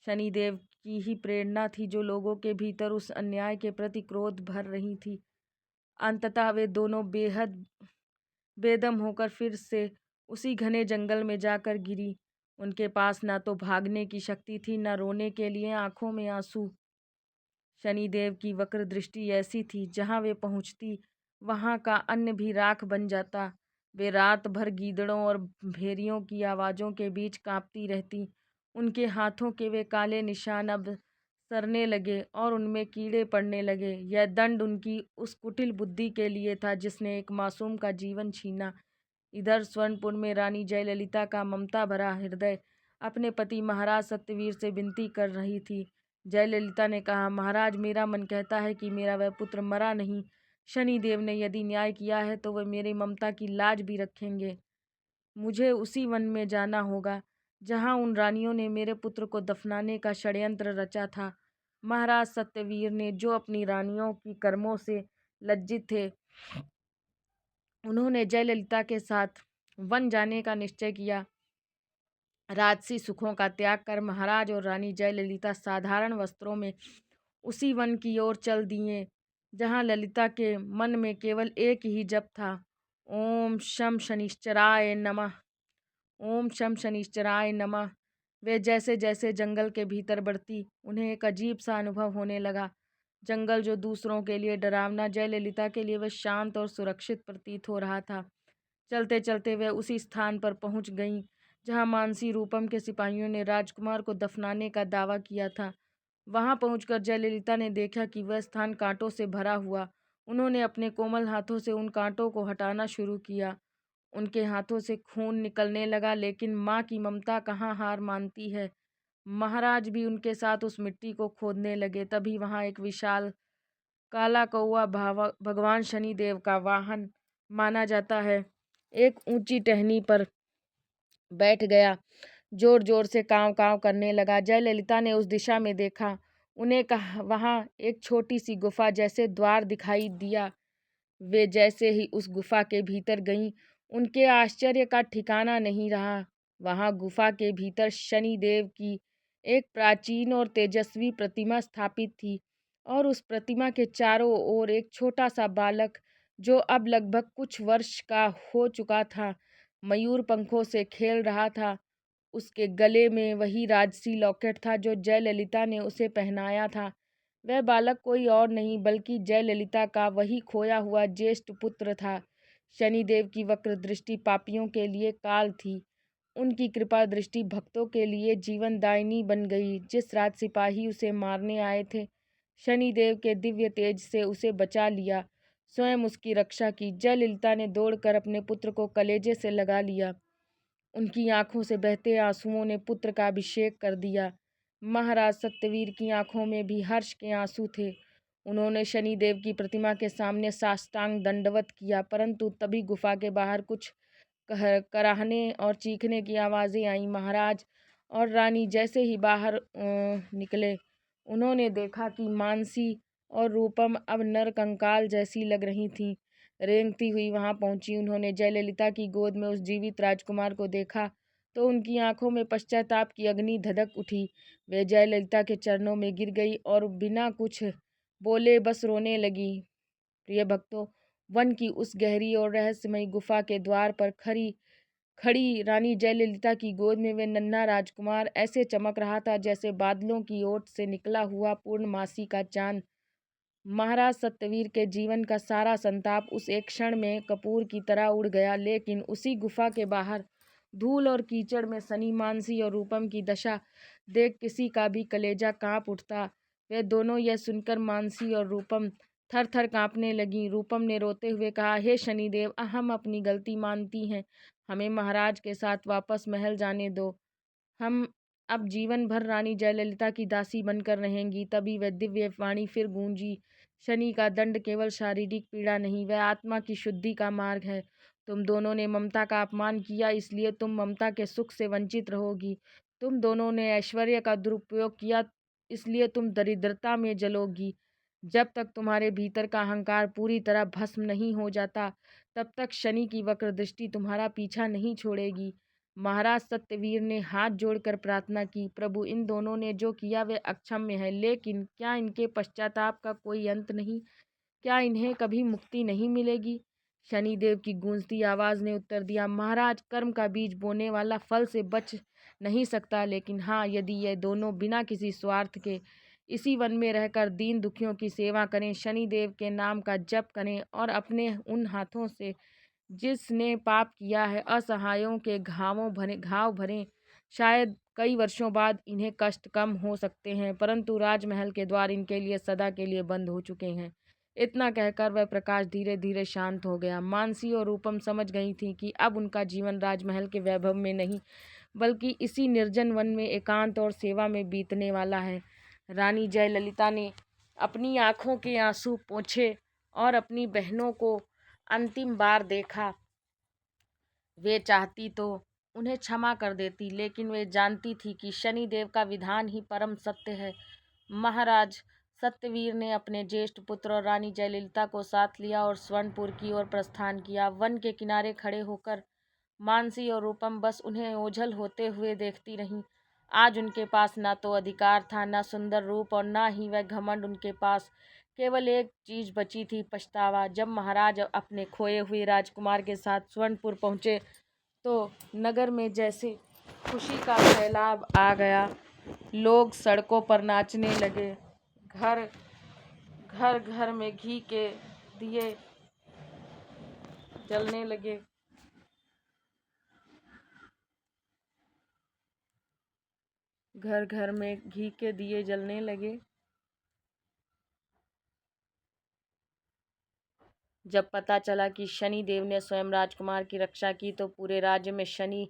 शनिदेव की ही प्रेरणा थी जो लोगों के भीतर उस अन्याय के प्रति क्रोध भर रही थी। अंततः वे दोनों बेहद बेदम होकर फिर से उसी घने जंगल में जाकर गिरी। उनके पास ना तो भागने की शक्ति थी, न रोने के लिए आंखों में आंसू। शनिदेव की वक्र दृष्टि ऐसी थी, जहां वे पहुंचती वहां का अन्न भी राख बन जाता। वे रात भर गीदड़ों और भेड़ियों की आवाज़ों के बीच कांपती रहती। उनके हाथों के वे काले निशान अब सरने लगे और उनमें कीड़े पड़ने लगे। यह दंड उनकी उस कुटिल बुद्धि के लिए था जिसने एक मासूम का जीवन छीना। इधर स्वर्णपुर में रानी जयललिता का ममता भरा हृदय अपने पति महाराज सत्यवीर से विनती कर रही थी। जयललिता ने कहा, महाराज, मेरा मन कहता है कि मेरा वह पुत्र मरा नहीं। शनिदेव ने यदि न्याय किया है तो वह मेरी ममता की लाज भी रखेंगे। मुझे उसी वन में जाना होगा जहां उन रानियों ने मेरे पुत्र को दफनाने का षड्यंत्र रचा था। महाराज सत्यवीर ने, जो अपनी रानियों की कर्मों से लज्जित थे, उन्होंने जयललिता के साथ वन जाने का निश्चय किया। राजसी सुखों का त्याग कर महाराज और रानी जयललिता साधारण वस्त्रों में उसी वन की ओर चल दिए जहां ललिता के मन में केवल एक ही जप था, ओम शम शनिश्चराय नमः, ओम शम शनिश्चराय नमः। वे जैसे जैसे जंगल के भीतर बढ़ती, उन्हें एक अजीब सा अनुभव होने लगा। जंगल जो दूसरों के लिए डरावना, जयललिता के लिए वह शांत और सुरक्षित प्रतीत हो रहा था। चलते चलते वे उसी स्थान पर पहुंच गईं जहां मानसी रूपम के सिपाहियों ने राजकुमार को दफनाने का दावा किया था। वहां पहुंचकर जयललिता ने देखा कि वह स्थान कांटों से भरा हुआ। उन्होंने अपने कोमल हाथों से उन कांटों को हटाना शुरू किया। उनके हाथों से खून निकलने लगा, लेकिन माँ की ममता कहाँ हार मानती है। महाराज भी उनके साथ उस मिट्टी को खोदने लगे। तभी वहां एक विशाल काला कौआ भगवान शनिदेव का वाहन माना जाता है, एक ऊंची टहनी पर बैठ गया, जोर जोर से कांव कांव करने लगा। जयललिता ने उस दिशा में देखा। उन्हें कहा वहां एक छोटी सी गुफा जैसे द्वार दिखाई दिया। वे जैसे ही उस गुफा के भीतर गईं, उनके आश्चर्य का ठिकाना नहीं रहा। वहां गुफा के भीतर शनिदेव की एक प्राचीन और तेजस्वी प्रतिमा स्थापित थी और उस प्रतिमा के चारों ओर एक छोटा सा बालक, जो अब लगभग कुछ वर्ष का हो चुका था, मयूर पंखों से खेल रहा था। उसके गले में वही राजसी लॉकेट था जो जयललिता ने उसे पहनाया था। वह बालक कोई और नहीं बल्कि जयललिता का वही खोया हुआ ज्येष्ठ पुत्र था। शनिदेव की वक्र दृष्टि पापियों के लिए काल थी, उनकी कृपा दृष्टि भक्तों के लिए जीवनदायिनी बन गई। जिस रात सिपाही उसे मारने आए थे, शनिदेव के दिव्य तेज से उसे बचा लिया, स्वयं उसकी रक्षा की। जयललिता ने दौड़कर अपने पुत्र को कलेजे से लगा लिया। उनकी आंखों से बहते आंसुओं ने पुत्र का अभिषेक कर दिया। महाराज सत्यवीर की आंखों में भी हर्ष के आंसू थे। उन्होंने शनिदेव की प्रतिमा के सामने साष्टांग दंडवत किया, परंतु तभी गुफा के बाहर कुछ कराहने और चीखने की आवाज़ें आईं। महाराज और रानी जैसे ही बाहर निकले, उन्होंने देखा कि मानसी और रूपम अब नरकंकाल जैसी लग रही थीं। रेंगती हुई वहां पहुंची। उन्होंने जयललिता की गोद में उस जीवित राजकुमार को देखा तो उनकी आंखों में पश्चाताप की अग्नि धधक उठी। वे जयललिता के चरणों में गिर गई और बिना कुछ बोले बस रोने लगी। प्रिय भक्तों, वन की उस गहरी और रहस्यमयी गुफा के द्वार पर खड़ी रानी जयललिता की गोद में वे नन्हा राजकुमार ऐसे चमक रहा था जैसे बादलों की ओट से निकला हुआ पूर्णमासी का चांद। महाराज सत्यवीर के जीवन का सारा संताप उस एक क्षण में कपूर की तरह उड़ गया। लेकिन उसी गुफा के बाहर धूल और कीचड़ में सनी, मानसी और रूपम की दशा देख किसी का भी कलेजा कांप उठता। वे दोनों यह सुनकर, मानसी और रूपम थर थर कांपने लगी। रूपम ने रोते हुए कहा, हे शनिदेव, हम अपनी गलती मानती हैं। हमें महाराज के साथ वापस महल जाने दो। हम अब जीवन भर रानी जयललिता की दासी बनकर रहेंगी। तभी वह दिव्य वाणी फिर गूंजी, शनि का दंड केवल शारीरिक पीड़ा नहीं, वह आत्मा की शुद्धि का मार्ग है। तुम दोनों ने ममता का अपमान किया, इसलिए तुम ममता के सुख से वंचित रहोगी। तुम दोनों ने ऐश्वर्य का दुरुपयोग किया, इसलिए तुम दरिद्रता में जलोगी। जब तक तुम्हारे भीतर का अहंकार पूरी तरह भस्म नहीं हो जाता, तब तक शनि की वक्र दृष्टि तुम्हारा पीछा नहीं छोड़ेगी। महाराज सत्यवीर ने हाथ जोड़कर प्रार्थना की, प्रभु, इन दोनों ने जो किया वे अक्षम्य है, लेकिन क्या इनके पश्चाताप का कोई अंत नहीं? क्या इन्हें कभी मुक्ति नहीं मिलेगी? शनिदेव की गूंजती आवाज ने उत्तर दिया, महाराज, कर्म का बीज बोने वाला फल से बच नहीं सकता, लेकिन हाँ, यदि ये दोनों बिना किसी स्वार्थ के इसी वन में रहकर दीन दुखियों की सेवा करें, शनिदेव के नाम का जप करें और अपने उन हाथों से जिसने पाप किया है असहायों के घाव भरें, शायद कई वर्षों बाद इन्हें कष्ट कम हो सकते हैं, परंतु राजमहल के द्वार इनके लिए सदा के लिए बंद हो चुके हैं। इतना कहकर वह प्रकाश धीरे धीरे शांत हो गया। मानसी और रूपम समझ गई थी कि अब उनका जीवन राजमहल के वैभव में नहीं, बल्कि इसी निर्जन वन में एकांत और सेवा में बीतने वाला है। रानी जयललिता ने अपनी आंखों के आंसू पोंछे और अपनी बहनों को अंतिम बार देखा। वे चाहती तो उन्हें क्षमा कर देती, लेकिन वे जानती थी कि शनिदेव का विधान ही परम सत्य है। महाराज सत्यवीर ने अपने ज्येष्ठ पुत्र और रानी जयललिता को साथ लिया और स्वर्णपुर की ओर प्रस्थान किया। वन के किनारे खड़े होकर मानसी और रूपम बस उन्हें ओझल होते हुए देखती रहीं। आज उनके पास ना तो अधिकार था, ना सुंदर रूप और ना ही वह घमंड। उनके पास केवल एक चीज बची थी, पछतावा। जब महाराज अपने खोए हुए राजकुमार के साथ स्वर्णपुर पहुंचे तो नगर में जैसे खुशी का सैलाब आ गया। लोग सड़कों पर नाचने लगे, घर घर घर में घी के दिए जलने लगे। घर घर में घी के दिए जलने लगे। जब पता चला कि शनि देव ने स्वयं राजकुमार की रक्षा की तो पूरे राज्य में शनि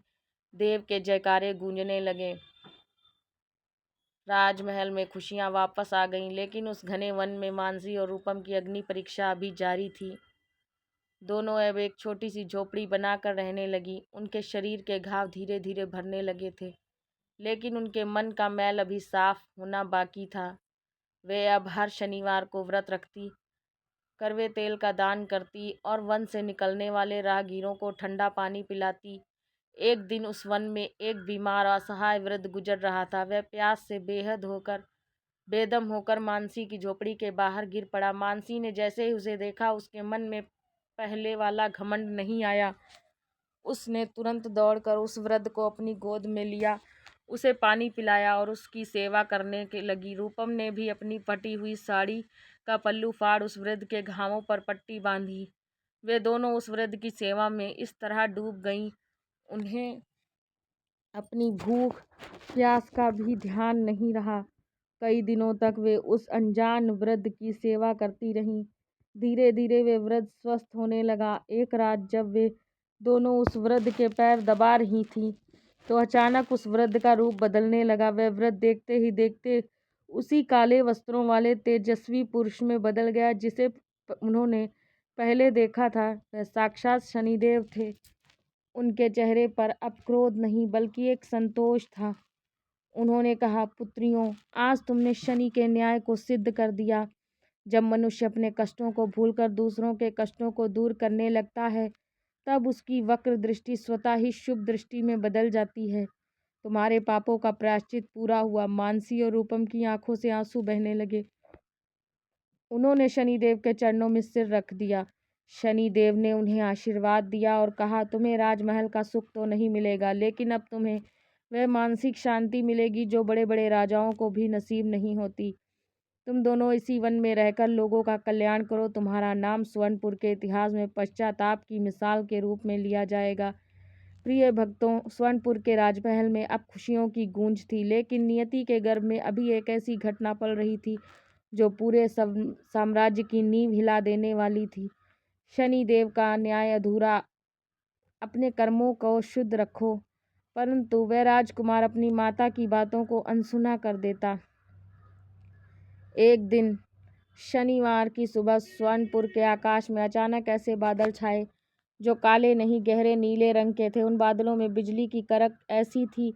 देव के जयकारे गूंजने लगे। राजमहल में खुशियां वापस आ गईं, लेकिन उस घने वन में मानसी और रूपम की अग्नि परीक्षा अभी जारी थी। दोनों अब एक छोटी सी झोपड़ी बनाकर रहने लगी। उनके शरीर के घाव धीरे धीरे भरने लगे थे, लेकिन उनके मन का मैल अभी साफ होना बाकी था। वे अब हर शनिवार को व्रत रखती, कड़वे तेल का दान करती और वन से निकलने वाले राहगीरों को ठंडा पानी पिलाती। एक दिन उस वन में एक बीमार असहाय वृद्ध गुजर रहा था। वह प्यास से बेदम होकर मानसी की झोपड़ी के बाहर गिर पड़ा। मानसी ने जैसे ही उसे देखा, उसके मन में पहले वाला घमंड नहीं आया। उसने तुरंत दौड़कर उस वृद्ध को अपनी गोद में लिया, उसे पानी पिलाया और उसकी सेवा करने के लगी। रूपम ने भी अपनी फटी हुई साड़ी का पल्लू फाड़ उस वृद्ध के घावों पर पट्टी बांधी। वे दोनों उस वृद्ध की सेवा में इस तरह डूब गईं, उन्हें अपनी भूख प्यास का भी ध्यान नहीं रहा। कई दिनों तक वे उस अनजान वृद्ध की सेवा करती रहीं। धीरे धीरे वे वृद्ध स्वस्थ होने लगा। एक रात जब वे दोनों उस वृद्ध के पैर दबा रही थीं, तो अचानक उस वृद्ध का रूप बदलने लगा। वह वृद्ध देखते ही देखते उसी काले वस्त्रों वाले तेजस्वी पुरुष में बदल गया जिसे उन्होंने पहले देखा था। वह साक्षात शनिदेव थे। उनके चेहरे पर अब क्रोध नहीं, बल्कि एक संतोष था। उन्होंने कहा, पुत्रियों, आज तुमने शनि के न्याय को सिद्ध कर दिया। जब मनुष्य अपने कष्टों को भूलकर दूसरों के कष्टों को दूर करने लगता है, तब उसकी वक्र दृष्टि स्वतः ही शुभ दृष्टि में बदल जाती है। तुम्हारे पापों का प्रायश्चित पूरा हुआ। मानसी और रूपम की आंखों से आंसू बहने लगे। उन्होंने शनिदेव के चरणों में सिर रख दिया। शनिदेव ने उन्हें आशीर्वाद दिया और कहा, तुम्हें राजमहल का सुख तो नहीं मिलेगा, लेकिन अब तुम्हें वह मानसिक शांति मिलेगी जो बड़े बड़े राजाओं को भी नसीब नहीं होती। तुम दोनों इसी वन में रहकर लोगों का कल्याण करो। तुम्हारा नाम स्वर्णपुर के इतिहास में पश्चाताप की मिसाल के रूप में लिया जाएगा। प्रिय भक्तों, स्वर्णपुर के राजमहल में अब खुशियों की गूंज थी, लेकिन नियति के गर्भ में अभी एक ऐसी घटना पल रही थी जो पूरे साम्राज्य की नींव हिला देने वाली थी। शनिदेव का न्याय अधूरा अपने कर्मों को शुद्ध रखो। परंतु वह राजकुमार अपनी माता की बातों को अनसुना कर देता। एक दिन शनिवार की सुबह स्वर्णपुर के आकाश में अचानक ऐसे बादल छाए जो काले नहीं, गहरे नीले रंग के थे। उन बादलों में बिजली की करक ऐसी थी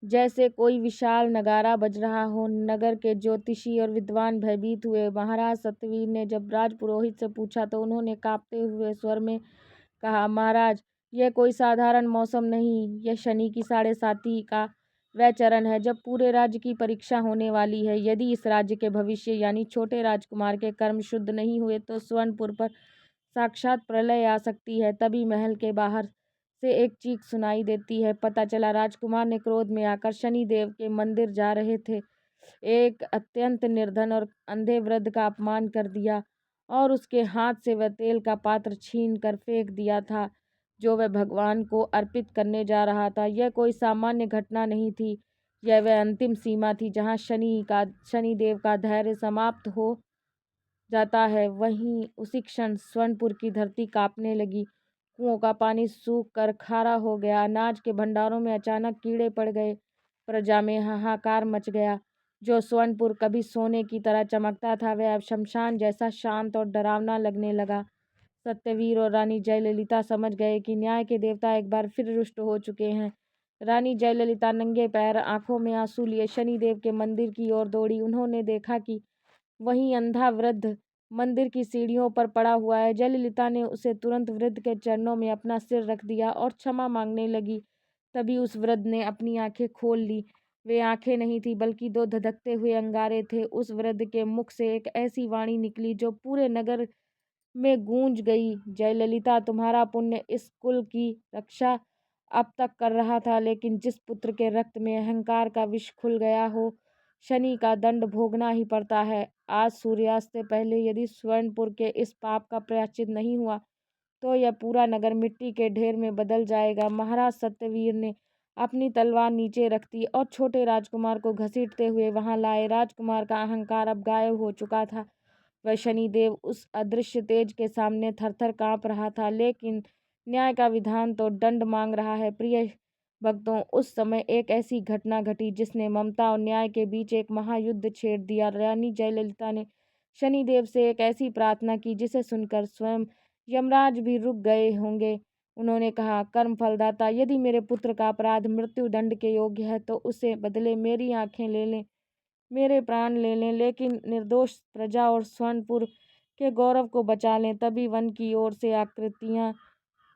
जैसे कोई विशाल नगारा बज रहा हो। नगर के ज्योतिषी और विद्वान भयभीत हुए। महाराज सत्यवीर ने जब राजपुरोहित से पूछा तो उन्होंने कांपते हुए स्वर में कहा, महाराज, यह कोई साधारण मौसम नहीं, यह शनि की 7.5 का वह चरण है जब पूरे राज्य की परीक्षा होने वाली है। यदि इस राज्य के भविष्य यानी छोटे राजकुमार के कर्म शुद्ध नहीं हुए तो स्वर्णपुर पर साक्षात प्रलय आ सकती है। तभी महल के बाहर से एक चीख सुनाई देती है। पता चला राजकुमार ने क्रोध में आकर शनिदेव के मंदिर जा रहे थे, एक अत्यंत निर्धन और अंधे वृद्ध का अपमान कर दिया और उसके हाथ से वह तेल का पात्र छीन कर फेंक दिया था जो वह भगवान को अर्पित करने जा रहा था। यह कोई सामान्य घटना नहीं थी, यह वह अंतिम सीमा थी जहाँ शनिदेव का धैर्य समाप्त हो जाता है। वहीं उसी क्षण स्वर्णपुर की धरती कांपने लगी। कुओं का पानी सूख कर खारा हो गया। अनाज के भंडारों में अचानक कीड़े पड़ गए। प्रजा में हाहाकार मच गया। जो स्वर्णपुर कभी सोने की तरह चमकता था वह अब शमशान जैसा शांत और डरावना लगने लगा। सत्यवीर और रानी जयललिता समझ गए कि न्याय के देवता एक बार फिर रुष्ट हो चुके हैं। रानी जयललिता नंगे पैर, आंखों में आंसू लिए शनिदेव के मंदिर की ओर दौड़ी। उन्होंने देखा कि वहीं अंधा वृद्ध मंदिर की सीढ़ियों पर पड़ा हुआ है। जयललिता ने उसे तुरंत वृद्ध के चरणों में अपना सिर रख दिया और क्षमा मांगने लगी। तभी उस वृद्ध ने अपनी आंखें खोल ली। वे आंखें नहीं थी बल्कि दो धधकते हुए अंगारे थे। उस वृद्ध के मुख से एक ऐसी वाणी निकली जो पूरे नगर में गूंज गई, जयललिता, तुम्हारा पुण्य इस कुल की रक्षा अब तक कर रहा था, लेकिन जिस पुत्र के रक्त में अहंकार का विष खुल गया हो, शनि का दंड भोगना ही पड़ता है। आज सूर्यास्त से पहले यदि स्वर्णपुर के इस पाप का प्रायश्चित नहीं हुआ तो यह पूरा नगर मिट्टी के ढेर में बदल जाएगा। महाराज सत्यवीर ने अपनी तलवार नीचे रख दी और छोटे राजकुमार को घसीटते हुए वहां लाए। राजकुमार का अहंकार अब गायब हो चुका था। वह शनिदेव उस अदृश्य तेज के सामने थरथर कांप रहा था, लेकिन न्याय का विधान तो दंड मांग रहा है। प्रिय भक्तों, उस समय एक ऐसी घटना घटी जिसने ममता और न्याय के बीच एक महायुद्ध छेड़ दिया। रानी जयललिता ने शनिदेव से एक ऐसी प्रार्थना की जिसे सुनकर स्वयं यमराज भी रुक गए होंगे। उन्होंने कहा, कर्म फलदाता, यदि मेरे पुत्र का अपराध मृत्यु दंड के योग्य है तो उसे बदले मेरी आंखें ले लें, मेरे प्राण ले लें, लेकिन निर्दोष प्रजा और स्वर्णपुर के गौरव को बचा लें। तभी वन की ओर से आकृतियां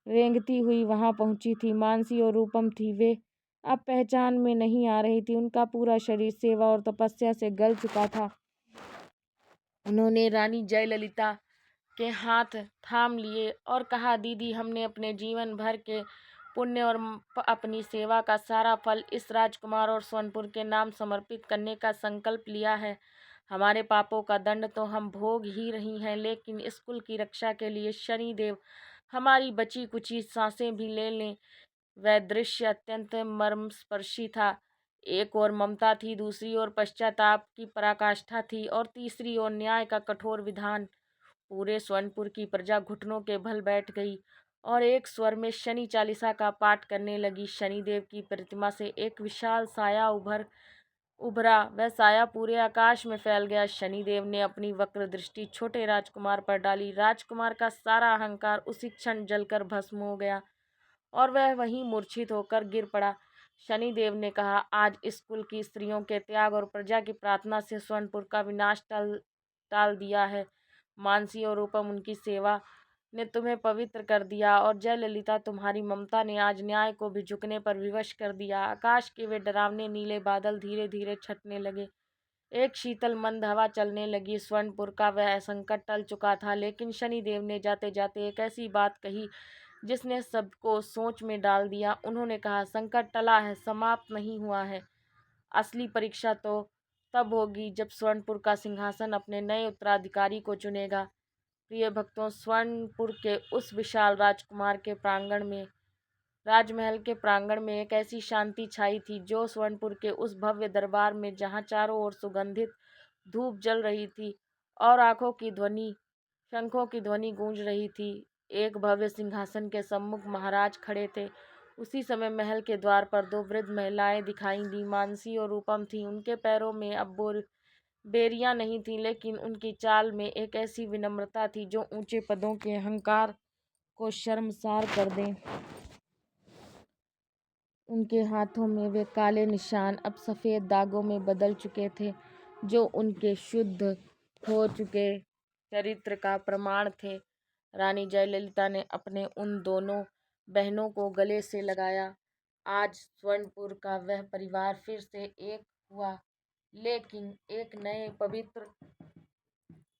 रेंगती हुई वहां पहुंची थी। मानसी और रूपम थी। वे अब पहचान में नहीं आ रही थी। उनका पूरा शरीर सेवा और तपस्या से गल चुका था। उन्होंने रानी जयललिता के हाथ थाम लिए और कहा, दीदी, हमने अपने जीवन भर के पुण्य और अपनी सेवा का सारा फल इस राजकुमार और सोनपुर के नाम समर्पित करने का संकल्प लिया है। हमारे पापों का दंड तो हम भोग ही रही हैं, लेकिन इस कुल की रक्षा के लिए शनिदेव हमारी बची कुची सांसें भी ले लें। वह दृश्य अत्यंत मर्मस्पर्शी था। एक ओर ममता थी, दूसरी ओर पश्चाताप की पराकाष्ठा थी और तीसरी ओर न्याय का कठोर विधान। पूरे स्वर्णपुर की प्रजा घुटनों के बल बैठ गई और एक स्वर में शनि चालीसा का पाठ करने लगी। शनिदेव की प्रतिमा से एक विशाल साया उभरा। वह साया पूरे आकाश में फैल गया। शनिदेव ने अपनी वक्र दृष्टि छोटे राजकुमार पर डाली। राजकुमार का सारा अहंकार उसी क्षण जलकर भस्म हो गया और वह वहीं मूर्छित होकर गिर पड़ा। शनिदेव ने कहा, आज इस कुल की स्त्रियों के त्याग और प्रजा की प्रार्थना से स्वर्णपुर का विनाश टाल दिया है। मानसी और रूपम, उनकी सेवा ने तुम्हें पवित्र कर दिया और जयललिता, तुम्हारी ममता ने आज न्याय को भी झुकने पर विवश कर दिया। आकाश के वे डरावने नीले बादल धीरे धीरे छटने लगे। एक शीतल मंद हवा चलने लगी। स्वर्णपुर का वह संकट टल चुका था, लेकिन शनिदेव ने जाते जाते एक ऐसी बात कही जिसने सबको सोच में डाल दिया। उन्होंने कहा, संकट टला है, समाप्त नहीं हुआ है। असली परीक्षा तो तब होगी जब स्वर्णपुर का सिंहासन अपने नए उत्तराधिकारी को चुनेगा। प्रिय भक्तों, स्वर्णपुर के उस विशाल राजमहल के प्रांगण में एक ऐसी शांति छाई थी जो स्वर्णपुर के उस भव्य दरबार में, जहाँ चारों ओर सुगंधित धूप जल रही थी और शंखों की ध्वनि गूंज रही थी, एक भव्य सिंहासन के सम्मुख महाराज खड़े थे। उसी समय महल के द्वार पर दो वृद्ध महिलाएं दिखाई दी। मानसी और रूपम थीं। उनके पैरों में अब बेरियां नहीं थीं, लेकिन उनकी चाल में एक ऐसी विनम्रता थी जो ऊंचे पदों के अहंकार को शर्मसार कर दे। उनके हाथों में वे काले निशान अब सफ़ेद दागों में बदल चुके थे, जो उनके शुद्ध हो चुके चरित्र का प्रमाण थे। रानी जयललिता ने अपने उन दोनों बहनों को गले से लगाया। आज स्वर्णपुर का वह परिवार फिर से एक हुआ, लेकिन एक नए पवित्र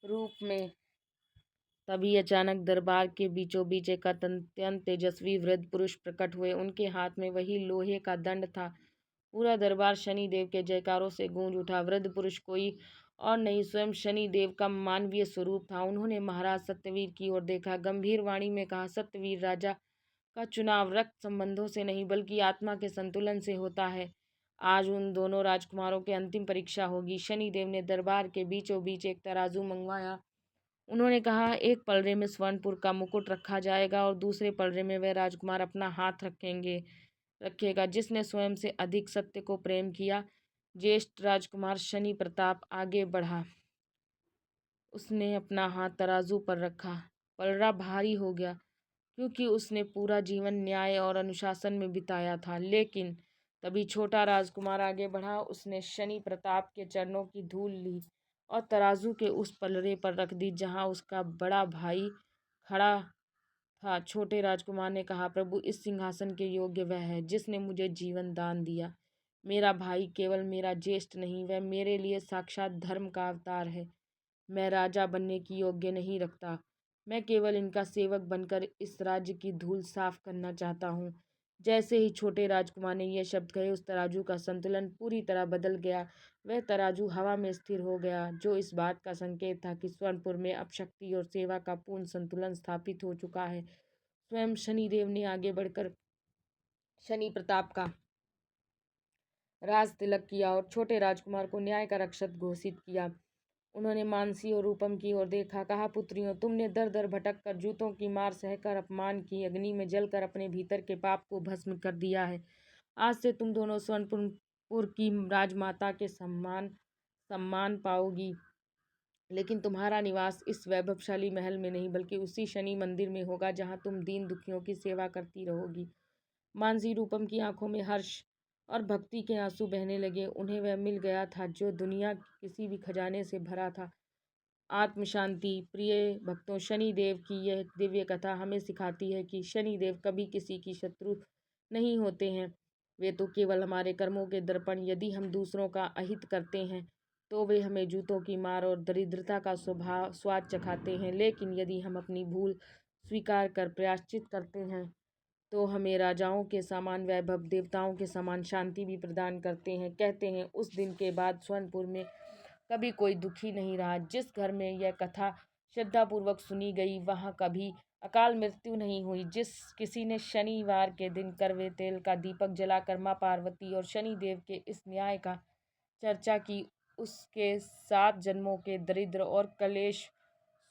रूप में। तभी अचानक दरबार के बीचों बीच एक अत्यंत तेजस्वी वृद्ध पुरुष प्रकट हुए। उनके हाथ में वही लोहे का दंड था। पूरा दरबार शनिदेव के जयकारों से गूंज उठा। वृद्ध पुरुष कोई और नहीं, स्वयं शनिदेव का मानवीय स्वरूप था। उन्होंने महाराज सत्यवीर की ओर देखा, गंभीर वाणी में कहा, सत्यवीर, राजा का चुनाव रक्त संबंधों से नहीं बल्कि आत्मा के संतुलन से होता है। आज उन दोनों राजकुमारों की अंतिम परीक्षा होगी। शनिदेव ने दरबार के बीचों बीच एक तराजू मंगवाया। उन्होंने कहा, एक पलड़े में स्वर्णपुर का मुकुट रखा जाएगा और दूसरे पलड़े में वह राजकुमार अपना हाथ रखेगा जिसने स्वयं से अधिक सत्य को प्रेम किया। ज्येष्ठ राजकुमार शनि प्रताप आगे बढ़ा। उसने अपना हाथ तराजू पर रखा। पलड़ा भारी हो गया, क्योंकि उसने पूरा जीवन न्याय और अनुशासन में बिताया था। लेकिन तभी छोटा राजकुमार आगे बढ़ा। उसने शनि प्रताप के चरणों की धूल ली और तराजू के उस पलड़े पर रख दी जहां उसका बड़ा भाई खड़ा था। छोटे राजकुमार ने कहा, प्रभु, इस सिंहासन के योग्य वह है जिसने मुझे जीवन दान दिया। मेरा भाई केवल मेरा ज्येष्ठ नहीं, वह मेरे लिए साक्षात धर्म का अवतार है। मैं राजा बनने की योग्य नहीं रखता। मैं केवल इनका सेवक बनकर इस राज्य की धूल साफ करना चाहता हूँ। जैसे ही छोटे राजकुमार ने यह शब्द कहे, उस तराजू का संतुलन पूरी तरह बदल गया। वह तराजू हवा में स्थिर हो गया, जो इस बात का संकेत था कि स्वर्णपुर में अब शक्ति और सेवा का पूर्ण संतुलन स्थापित हो चुका है। स्वयं शनिदेव ने आगे बढ़कर शनि प्रताप का राज तिलक किया और छोटे राजकुमार को न्याय का रक्षक घोषित किया। उन्होंने मानसी और रूपम की ओर देखा, कहा, पुत्रियों, तुमने दर दर भटक कर, जूतों की मार सहकर, अपमान की अग्नि में जलकर अपने भीतर के पाप को भस्म कर दिया है। आज से तुम दोनों स्वर्णपुर की राजमाता के सम्मान पाओगी। लेकिन तुम्हारा निवास इस वैभवशाली महल में नहीं बल्कि उसी शनि मंदिर में होगा जहाँ तुम दीन दुखियों की सेवा करती रहोगी। मानसी रूपम की आंखों में हर्ष और भक्ति के आंसू बहने लगे। उन्हें वह मिल गया था जो दुनिया के किसी भी खजाने से भरा था, आत्म शांति। प्रिय भक्तों, शनिदेव की यह दिव्य कथा हमें सिखाती है कि शनिदेव कभी किसी की शत्रु नहीं होते हैं। वे तो केवल हमारे कर्मों के दर्पण। यदि हम दूसरों का अहित करते हैं तो वे हमें जूतों की मार और दरिद्रता का स्वाद चखाते हैं। लेकिन यदि हम अपनी भूल स्वीकार कर प्रायश्चित करते हैं तो हमें राजाओं के समान वैभव, देवताओं के समान शांति भी प्रदान करते हैं। कहते हैं, उस दिन के बाद स्वर्णपुर में कभी कोई दुखी नहीं रहा। जिस घर में यह कथा श्रद्धापूर्वक सुनी गई, वहाँ कभी अकाल मृत्यु नहीं हुई। जिस किसी ने शनिवार के दिन करवे तेल का दीपक जलाकर माँ पार्वती और शनिदेव के इस न्याय का चर्चा की, उसके 7 जन्मों के दरिद्र और कलेश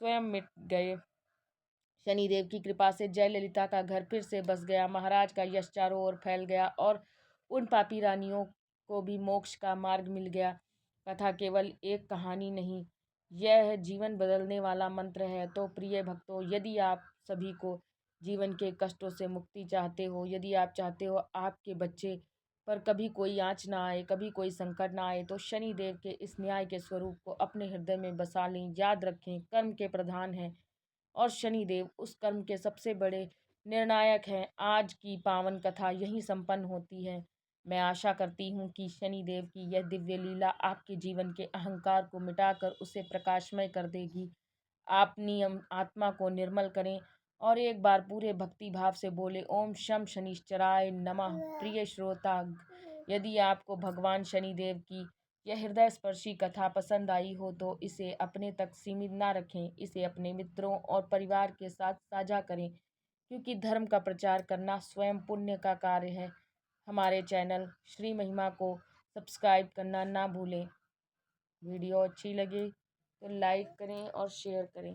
स्वयं मिट गए। शनिदेव की कृपा से जयललिता का घर फिर से बस गया। महाराज का यश चारों ओर फैल गया और उन पापी रानियों को भी मोक्ष का मार्ग मिल गया। कथा केवल एक कहानी नहीं, यह जीवन बदलने वाला मंत्र है। तो प्रिय भक्तों, यदि आप सभी को जीवन के कष्टों से मुक्ति चाहते हो, यदि आप चाहते हो आपके बच्चे पर कभी कोई आँच ना आए, कभी कोई संकट ना आए, तो शनिदेव के इस न्याय के स्वरूप को अपने हृदय में बसा लें। याद रखें, कर्म के प्रधान हैं और शनिदेव उस कर्म के सबसे बड़े निर्णायक हैं। आज की पावन कथा यहीं संपन्न होती है। मैं आशा करती हूँ कि शनिदेव की यह दिव्य लीला आपके जीवन के अहंकार को मिटाकर उसे प्रकाशमय कर देगी। अपनी आत्मा को निर्मल करें और एक बार पूरे भक्ति भाव से बोले, ओम शम शनिश्चराय नमः। प्रिय श्रोता, यदि आपको भगवान शनिदेव की यह हृदय स्पर्शी कथा पसंद आई हो तो इसे अपने तक सीमित ना रखें, इसे अपने मित्रों और परिवार के साथ साझा करें, क्योंकि धर्म का प्रचार करना स्वयं पुण्य का कार्य है। हमारे चैनल श्री महिमा को सब्सक्राइब करना ना भूलें। वीडियो अच्छी लगे तो लाइक करें और शेयर करें।